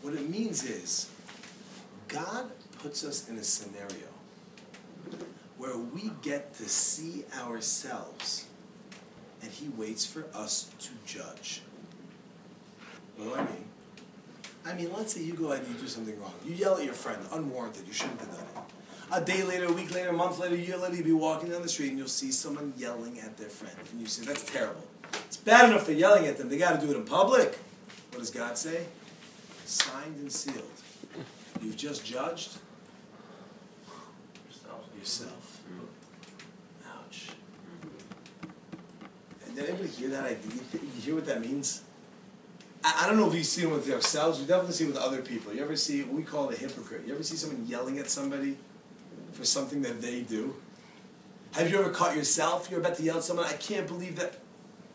What it means is, God puts us in a scenario where we get to see ourselves, and he waits for us to judge. What do I mean? I mean, let's say you go ahead and you do something wrong. You yell at your friend, unwarranted, you shouldn't have done it. A day later, a week later, a month later, a year later, you'll be walking down the street and you'll see someone yelling at their friend. And you say, that's terrible. It's bad enough they're yelling at them. They got to do it in public. What does God say? Signed and sealed. You've just judged yourself. Ouch. And did anybody hear that idea? You hear what that means? I don't know if you see it with yourselves. We definitely see it with other people. You ever see what we call a hypocrite? You ever see someone yelling at somebody for something that they do? Have you ever caught yourself? You're about to yell at someone, I can't believe that.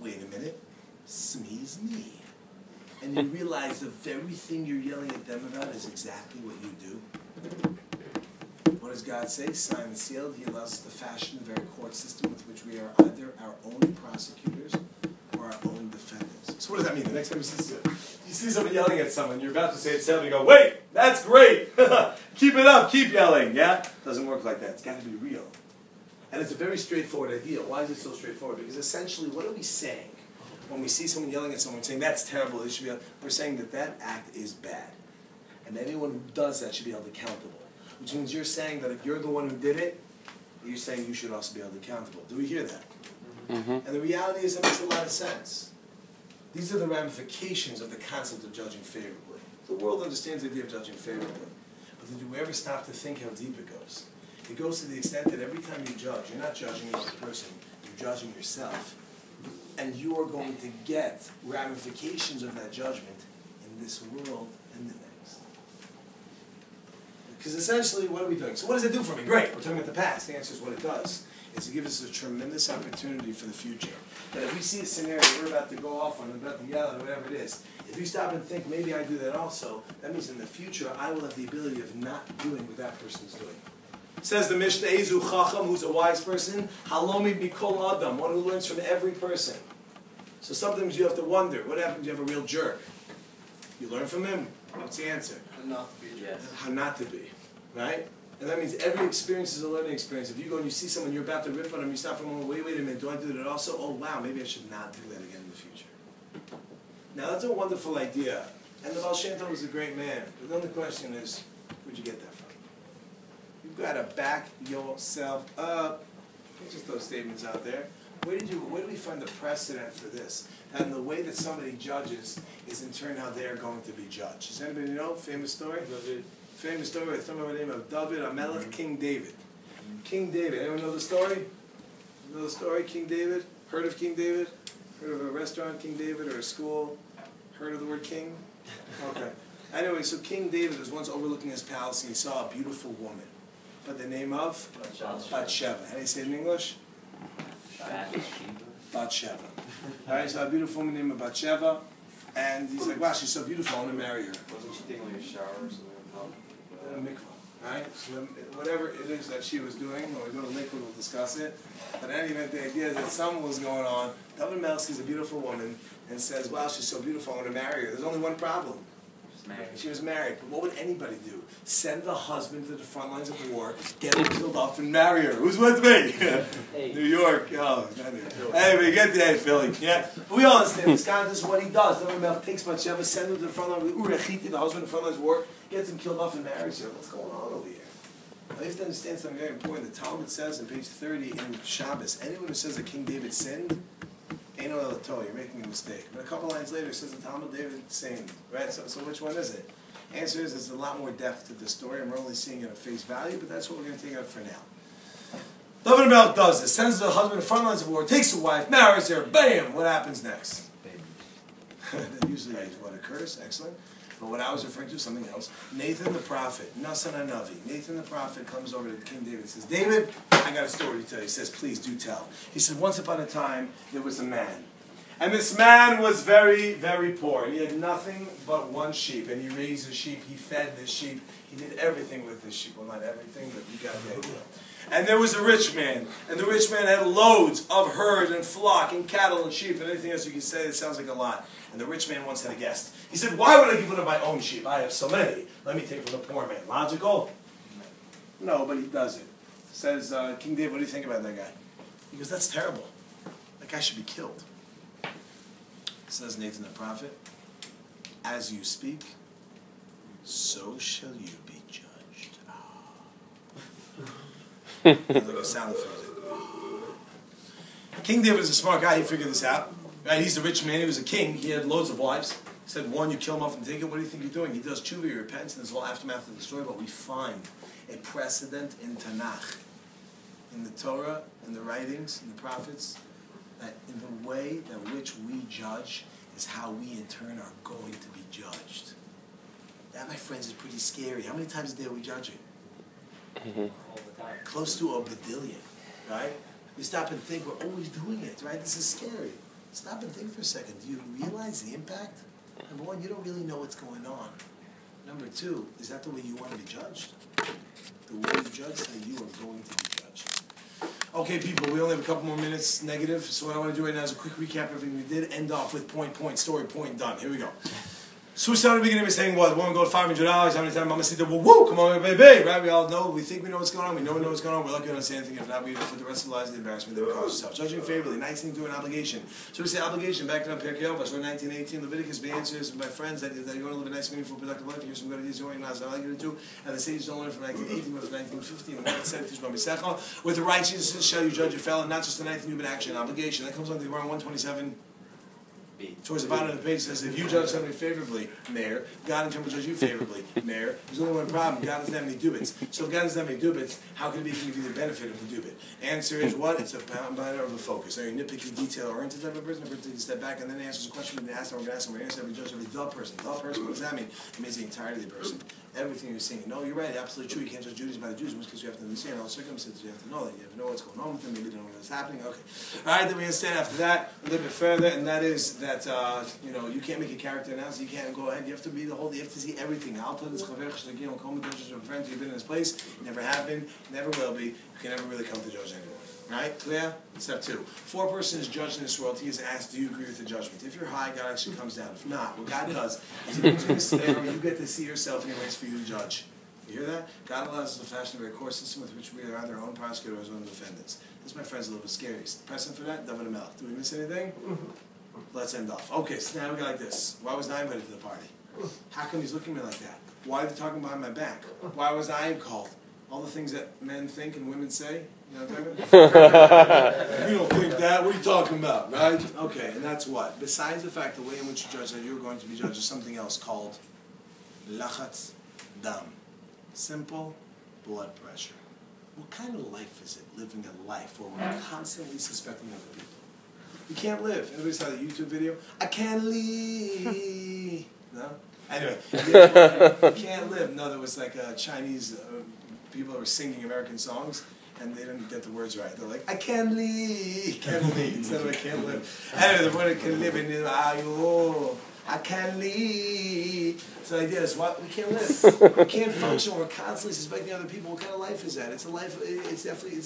Wait a minute. Smee's me. And you realize the very thing you're yelling at them about is exactly what you do. What does God say? Signed and sealed. He allows us to fashion the very court system with which we are either our own prosecutors or our own defendants. So what does that mean? The next time you see someone yelling at someone, you're about to say it's seven, you go, wait, that's great. Keep it up, keep yelling, yeah? Doesn't work like that. It's got to be real. And it's a very straightforward idea. Why is it so straightforward? Because essentially, what are we saying when we see someone yelling at someone saying, that's terrible, they should be we're saying that that act is bad. And anyone who does that should be held accountable. Which means you're saying that if you're the one who did it, you're saying you should also be held accountable. Do we hear that? Mm-hmm. And the reality is that makes a lot of sense. These are the ramifications of the concept of judging favorably. The world understands the idea of judging favorably. But did you ever stop to think how deep it goes? It goes to the extent that every time you judge, you're not judging another person, you're judging yourself. And you are going to get ramifications of that judgment in this world and the next. Because essentially, what are we doing? So what does it do for me? Great, we're talking about the past. The answer is what it does is it gives us a tremendous opportunity for the future. That if we see a scenario we're about to go off on, we're about to yell at, whatever it is, if you stop and think, maybe I do that also, that means in the future I will have the ability of not doing what that person's doing. Says the Mishnah, Ezu Chacham, who's a wise person, Halomi Mikol Adam, one who learns from every person. So sometimes you have to wonder, what happens if you have a real jerk? You learn from him. What's the answer? How not to be. Yes. How not to be, right? And that means every experience is a learning experience. If you go and you see someone, you're about to rip on them, you stop for a moment, wait a minute, do I do that also? Oh wow, maybe I should not do that again in the future. Now that's a wonderful idea. And the Baal Shem Tov was a great man. But then the question is, where'd you get that from? You've got to back yourself up. Can't just throw statements out there. Where do we find the precedent for this? And the way that somebody judges is in turn how they are going to be judged. Does anybody know? Famous story? Famous story with someone by the name of David Amelech, King David. King David. Anyone know the story? Know the story, King David? Heard of King David? Heard of a restaurant, King David, or a school? Heard of the word king? Okay. Anyway, so King David was once overlooking his palace and he saw a beautiful woman by the name of Bathsheba. How do you say it in English? Bathsheba. Alright, so a beautiful woman named Bathsheba, and he's like, wow, she's so beautiful, I want to marry her. Wasn't she taking like a shower or something? A mikvah, alright? So whatever it is that she was doing, when we go to Lakewood, we'll discuss it. But in any event, the idea is that something was going on. David Melch sees a beautiful woman and says, wow, she's so beautiful, I want to marry her. There's only one problem. She was married. But what would anybody do? Send the husband to the front lines of the war, get him killed off, and marry her. Who's with me? New York. Oh, anyway, you get the Philly. Yeah. But we all understand this guy, this is what he does. David Melch takes Bathsheba, sends him to the front line of the husband in the front lines of war, gets him killed off and marries her. What's going on over here? Now, you have to understand something very important. The Talmud says on page 30 in Shabbos, anyone who says that King David sinned, ain't no Elato, you're making a mistake. But a couple lines later it says the Talmud David sinned. Right? So which one is it? Answer is there's a lot more depth to the story, and we're only seeing it at face value, but that's what we're going to take out for now. David Melch does this, sends the husband to the front lines of war, takes the wife, marries her, bam! What happens next? That usually is what occurs, excellent. But what I was referring to is something else. Nathan the prophet, Nasan Hanavi. Nathan the prophet comes over to King David and says, David, I got a story to tell you. He says, please do tell. He said, once upon a time, there was a man. And this man was very, very poor. And he had nothing but one sheep. And he raised the sheep. He fed the sheep. He did everything with the sheep. Well, not everything, but you got the idea. And there was a rich man. And the rich man had loads of herd and flock and cattle and sheep and anything else you can say that sounds like a lot. And the rich man once had a guest. He said, why would I give one of my own sheep? I have so many. Let me take from the poor man. Logical? No, but he does it. Says, King David, what do you think about that guy? He goes, that's terrible. That guy should be killed. Says Nathan the prophet, as you speak, so shall you be judged. Sounds like a sound effect. King David is a smart guy. He figured this out. Right? He's a rich man. He was a king. He had loads of wives. He said, one, you kill him off and take it. What do you think you're doing? He does tshuva, he repents, and this whole aftermath of the story. But we find a precedent in Tanakh, in the Torah, in the writings, in the prophets, that in the way in which we judge is how we in turn are going to be judged. That, my friends, is pretty scary. How many times a day are we judging? All the time. Close to a badillion, right? We stop and think, we're always doing it, right? This is scary. Stop and think for a second. Do you realize the impact? Number one, you don't really know what's going on. Number two, is that the way you want to be judged? The way you judge, how you are going to be judged. Okay, people, we only have a couple more minutes negative, so what I want to do right now is a quick recap of everything we did. End off with point, story, point, done. Here we go. So we started at the beginning by saying what? The woman got $500. How many times Mama said, woo, come on, baby, right? We all know, we think we know what's going on. We know what's going on. We're lucky to understand anything. If not, we for the rest of the lives of the embarrassment that we cause ourselves. Judging favorably, nice thing to do an obligation. So we say obligation, back in Pirkei Avos, 1918, Leviticus, the answer is, my friends, that you want to live a nice, meaningful, productive life. Here's some good ideas you want to I like you to do. And the sages don't learn from 1918, but from 1915. And what it said, with the righteousness shall you judge your fellow, not just the ninth human action, obligation. That comes on the Quran 127. Towards the bottom of the page, it says, if you judge somebody favorably, Mayor, God in turn will judge you favorably, Mayor. There's only one problem, God doesn't have any dubits. So if God doesn't have any dubits, how can it be if you give you the benefit of the dubit? Answer is what? It's a matter of a focus. Are you nitpicky, detail-oriented type of person? Or take a step back and then answers a question we're going to ask them, we're going to ask them, we're going to answer every judge, every dull person. Dull person, what does that mean? It means the entirety of the person. Everything you're seeing. No, you're right, absolutely true. You can't judge Judaism by the Jews because you have to understand all the circumstances. You have to know that. You have to know what's going on with them. Maybe you don't know what's happening. Okay. All right, then we understand after that a little bit further, and that is that, you can't make a character analysis. You can't go ahead. You have to be the whole, you have to see everything. I'll tell this friends you've been in this place. You never have been, never will be. You can never really come to judge anyone. Right? Clear? Step 2. 4 person is judged in this world. He is asked, do you agree with the judgment? If you're high, God actually comes down. If not, what God does is he brings you a scenario where you get to see yourself and he waits for you to judge. You hear that? God allows us to fashion a very core system with which we are either our own prosecutors or our own defendants. This, my friends, is a little bit scary. Precedent for that? David Melech. Do we miss anything? Let's end off. Okay, so now we go like this. Why was I invited to the party? How come he's looking at me like that? Why are they talking behind my back? Why was I called? All the things that men think and women say. You know what I'm talking about? You don't think that? What are you talking about, right? Okay, and that's what? Besides the fact the way in which you judge that you're going to be judged is something else called lachatz dam. Simple blood pressure. What kind of life is it, living a life where we're constantly suspecting other people? You can't live. Everybody saw the YouTube video? I can't live. No? Anyway, you can't live. No, there was like a Chinese people that were singing American songs, and they didn't get the words right. They're like, I can't live, instead of I can't live. Anyway, the word can live in I can't live. So the idea is, what? We can't live. We can't function. We're constantly suspecting other people. What kind of life is that? It's a life, it's definitely,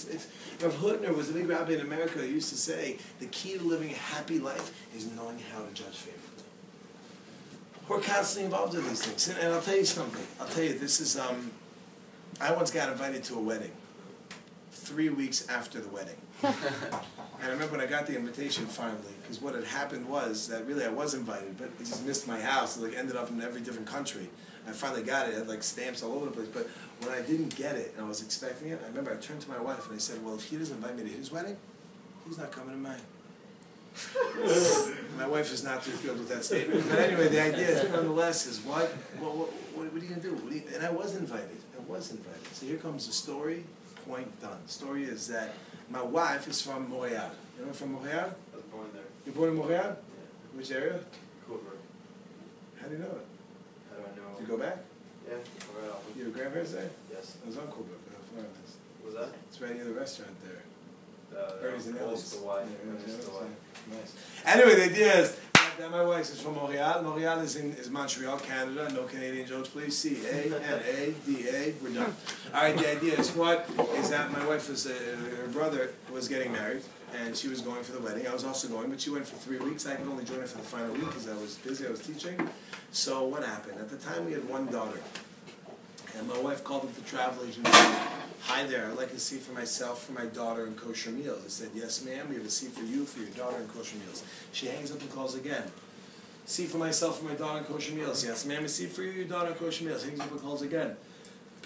Rav Hutner was a big rabbi in America who used to say, the key to living a happy life is knowing how to judge favorably. We're constantly involved in these things. And I'll tell you something. I'll tell you, this is, I once got invited to a wedding 3 weeks after the wedding. And I remember when I got the invitation finally, because what had happened was that really I was invited, but I just missed my house. It like ended up in every different country. I finally got it. It had like stamps all over the place. But when I didn't get it and I was expecting it, I remember I turned to my wife and I said, well, if he doesn't invite me to his wedding, he's not coming to mine. My wife is not too thrilled with that statement. But anyway, the idea is, nonetheless, is what are you going to do? And I was invited. So here comes the story, point done. The story is that my wife is from Montreal. You know from Montreal? I was born there. You're born in Montreal? Yeah. Which area? Coolbrook. How do you know it? How do I know? Did you go back? Yeah, Montreal. Your grandparents there? Yes. I was on Coolbrook. Was that? It's right near the restaurant there. Ernie's and Ellie's. Nice. Anyway, the idea is that my wife is from Montreal. Montreal is Montreal, Canada. No Canadian jokes, please. C-A-N-A-D-A. We're done. All right, the idea is what? Is that my wife was, her brother was getting married, and she was going for the wedding. I was also going, but she went for 3 weeks. I could only join her for the final week because I was busy. I was teaching. So what happened? At the time, we had one daughter. And my wife called up the travel agent and said, hi there, I'd like a seat for myself, for my daughter, and kosher meals. I said, yes, ma'am, we have a seat for you, for your daughter, and kosher meals. She hangs up and calls again. Seat for myself, for my daughter, and kosher meals. Yes, ma'am, a seat for you, your daughter, and kosher meals. Hangs up and calls again.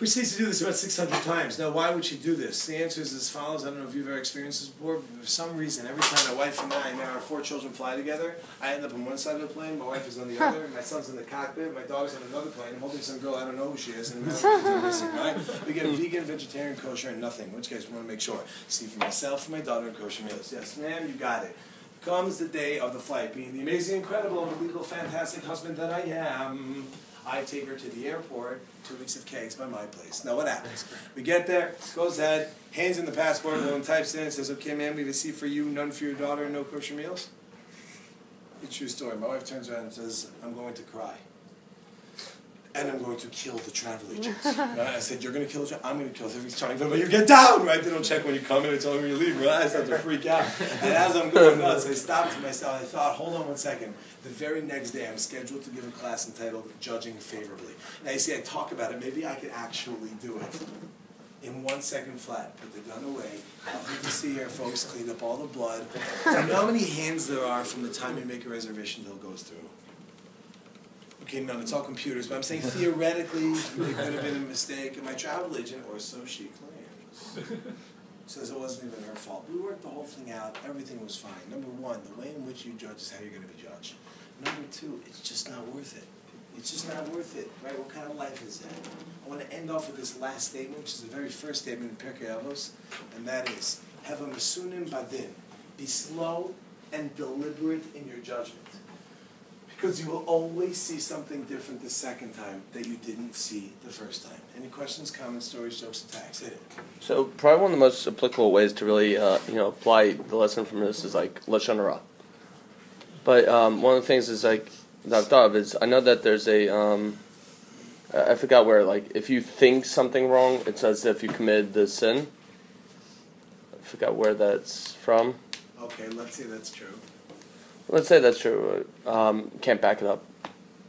Proceeds to do this about 600 times. Now, why would she do this? The answer is as follows. I don't know if you've ever experienced this before, but for some reason, every time my wife and I, now our 4 children, fly together, I end up on one side of the plane, my wife is on the other, my son's in the cockpit, my daughter's on another plane. I'm holding some girl, I don't know who she is, and I'm missing, right? We get vegan, vegetarian, kosher, and nothing. Which case, we want to make sure. See, for myself, for my daughter, and kosher meals. Yes, ma'am, you got it. Comes the day of the flight, being the amazing, incredible, unbelievable, fantastic husband that I am. I take her to the airport, 2 weeks of cakes by my place. Now what happens? We get there, goes ahead, hands in the passport, the one types in, says, okay ma'am, we have a seat for you, none for your daughter, and no kosher meals. It's a true story. My wife turns around and says, I'm going to cry. And I'm going to kill the travel agent. Right? I said, you're going to kill the travel I'm going to kill them. He's trying to you get down, right? They don't check when you come in, it's only when you leave, right? I start to freak out. And as I'm going nuts, I stopped to myself. I thought, hold on one second. The very next day, I'm scheduled to give a class entitled Judging Favorably. Now, you see, I talk about it. Maybe I could actually do it in 1 second flat. Put the gun away. Nothing to see here, folks. Cleaned up all the blood. Do you know how many hands there are from the time you make a reservation till it goes through? Okay, no, it's all computers, but I'm saying theoretically, it could have been a mistake, and my travel agent, or so she claims, says it wasn't even her fault. We worked the whole thing out, everything was fine. Number 1, the way in which you judge is how you're going to be judged. Number 2, it's just not worth it. It's just not worth it, right? What kind of life is that? I want to end off with this last statement, which is the very first statement in Pirkei Avos, and that is, have a masunim badin. Be slow and deliberate in your judgment. Because you will always see something different the second time that you didn't see the first time. Any questions, comments, stories, jokes, attacks? Hit it. So probably one of the most applicable ways to really apply the lesson from this is like lashon hara. But one of the things is like that I've thought of is I know that there's a I forgot where, like if you think something wrong, it's as if you committed the sin. I forgot where that's from. Okay, let's say that's true. Let's say that's true. Can't back it up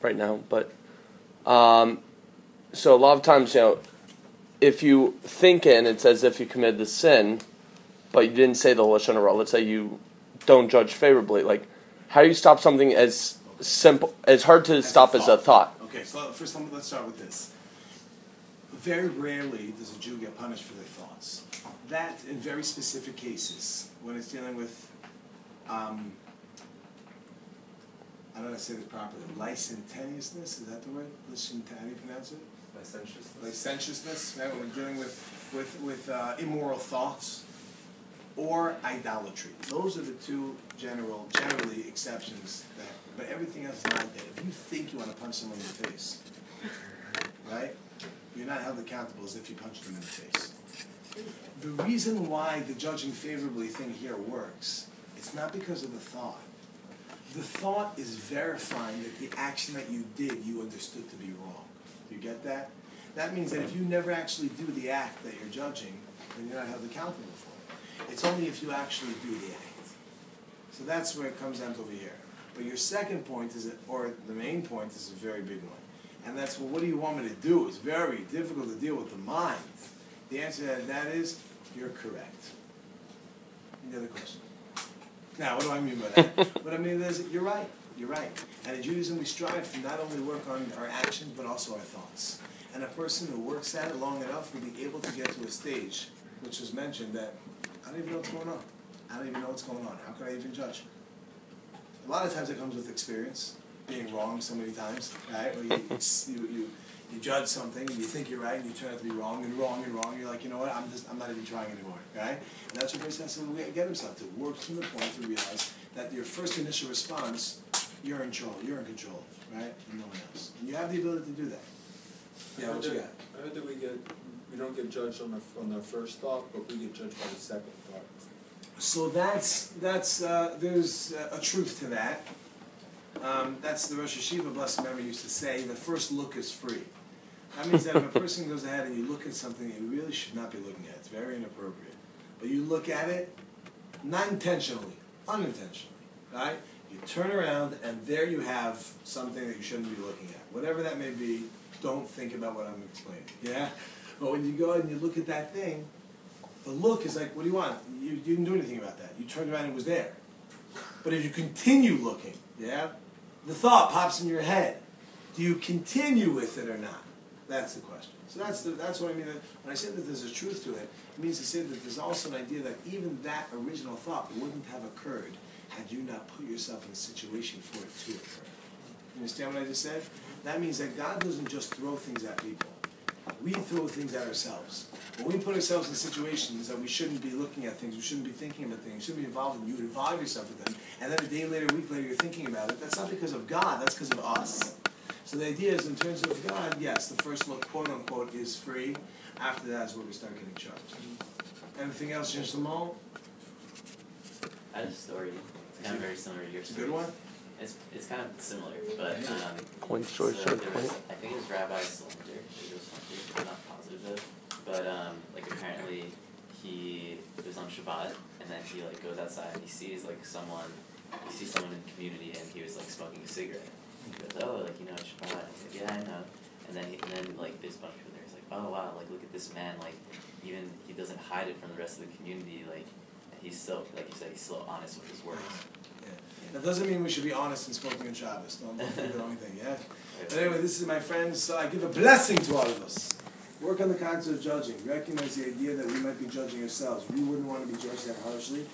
right now, but so a lot of times, if you think it and it's as if you committed the sin, but you didn't say the lashon hara. Let's say you don't judge favorably. Like, how do you stop something as simple, as hard to stop as a thought? Okay, so first let's start with this. Very rarely does a Jew get punished for their thoughts. That in very specific cases, when it's dealing with I don't know how to say this properly. Licentiousness, is that the word? How do you pronounce it? Licentiousness. Licentiousness, right? When we're dealing with immoral thoughts or idolatry. Those are the two generally exceptions. But everything else is not that. If you think you want to punch someone in the face, right? You're not held accountable as if you punched them in the face. The reason why the judging favorably thing here works, it's not because of the thought. The thought is verifying that the action that you did, you understood to be wrong. Do you get that? That means that if you never actually do the act that you're judging, then you're not held accountable for it. It's only if you actually do the act. So that's where it comes down to over here. But your second point is, or the main point is a very big one. And that's, well, what do you want me to do? It's very difficult to deal with the mind. The answer to that is, you're correct. Any other question? Now, what do I mean by that? What I mean is, you're right. You're right. And in Judaism, we strive to not only work on our actions, but also our thoughts. And a person who works at it long enough will be able to get to a stage, which was mentioned, that I don't even know what's going on. I don't even know what's going on. How can I even judge? A lot of times it comes with experience, being wrong so many times, right? Or you judge something and you think you're right and you turn out to be wrong and wrong and wrong. You're like, you know what? I'm not even trying anymore, right? And that's what person has to get himself to work to the point to realize that your first initial response, you're in control, right? And no one else. And you have the ability to do that. Yeah, what you got? I heard that we don't get judged on our first thought, but we get judged by the second thought. So there's a truth to that. That's the Rosh Hashiva, blessed memory, used to say, the first look is free. That means that if a person goes ahead and you look at something you really should not be looking at, it's very inappropriate. But you look at it, not intentionally, unintentionally, right? You turn around and there you have something that you shouldn't be looking at. Whatever that may be, don't think about what I'm explaining, yeah? But when you go and you look at that thing, the look is like, what do you want? You didn't do anything about that. You turned around and it was there. But if you continue looking, yeah, the thought pops in your head. Do you continue with it or not? That's the question. So that's what I mean. When I say that there's a truth to it, it means to say that there's also an idea that even that original thought wouldn't have occurred had you not put yourself in a situation for it to occur. You understand what I just said? That means that God doesn't just throw things at people. We throw things at ourselves. When we put ourselves in situations that we shouldn't be looking at things, we shouldn't be thinking about things, we shouldn't be involved in, you involve yourself with them, and then a day later, a week later, you're thinking about it, that's not because of God, that's because of us. So the idea is, in terms of God, yes, the first look, quote-unquote, is free. After that is where we start getting charged. Anything else, Jean Simone? I had a story. It's kind of very similar to your It's a story. good one? It's kind of similar, but Point, short, so short, there was, point. I think it was Rabbi Cylinder. I'm not positive though, but like apparently he was on Shabbat and then he like goes outside and he sees someone in the community and he was like smoking a cigarette. He goes, oh, like, you know, it's Shabbat. He's like, yeah, I know. And then like there's a bunch of people there. He's like, oh wow, like look at this man, like even he doesn't hide it from the rest of the community, like he's still, like you said, he's still honest with his words. That doesn't mean we should be honest in smoking on Shabbos. Don't do the wrong thing, yeah? But anyway, this is my friends, so I give a blessing to all of us. Work on the concept of judging. Recognize the idea that we might be judging ourselves. We wouldn't want to be judged that harshly.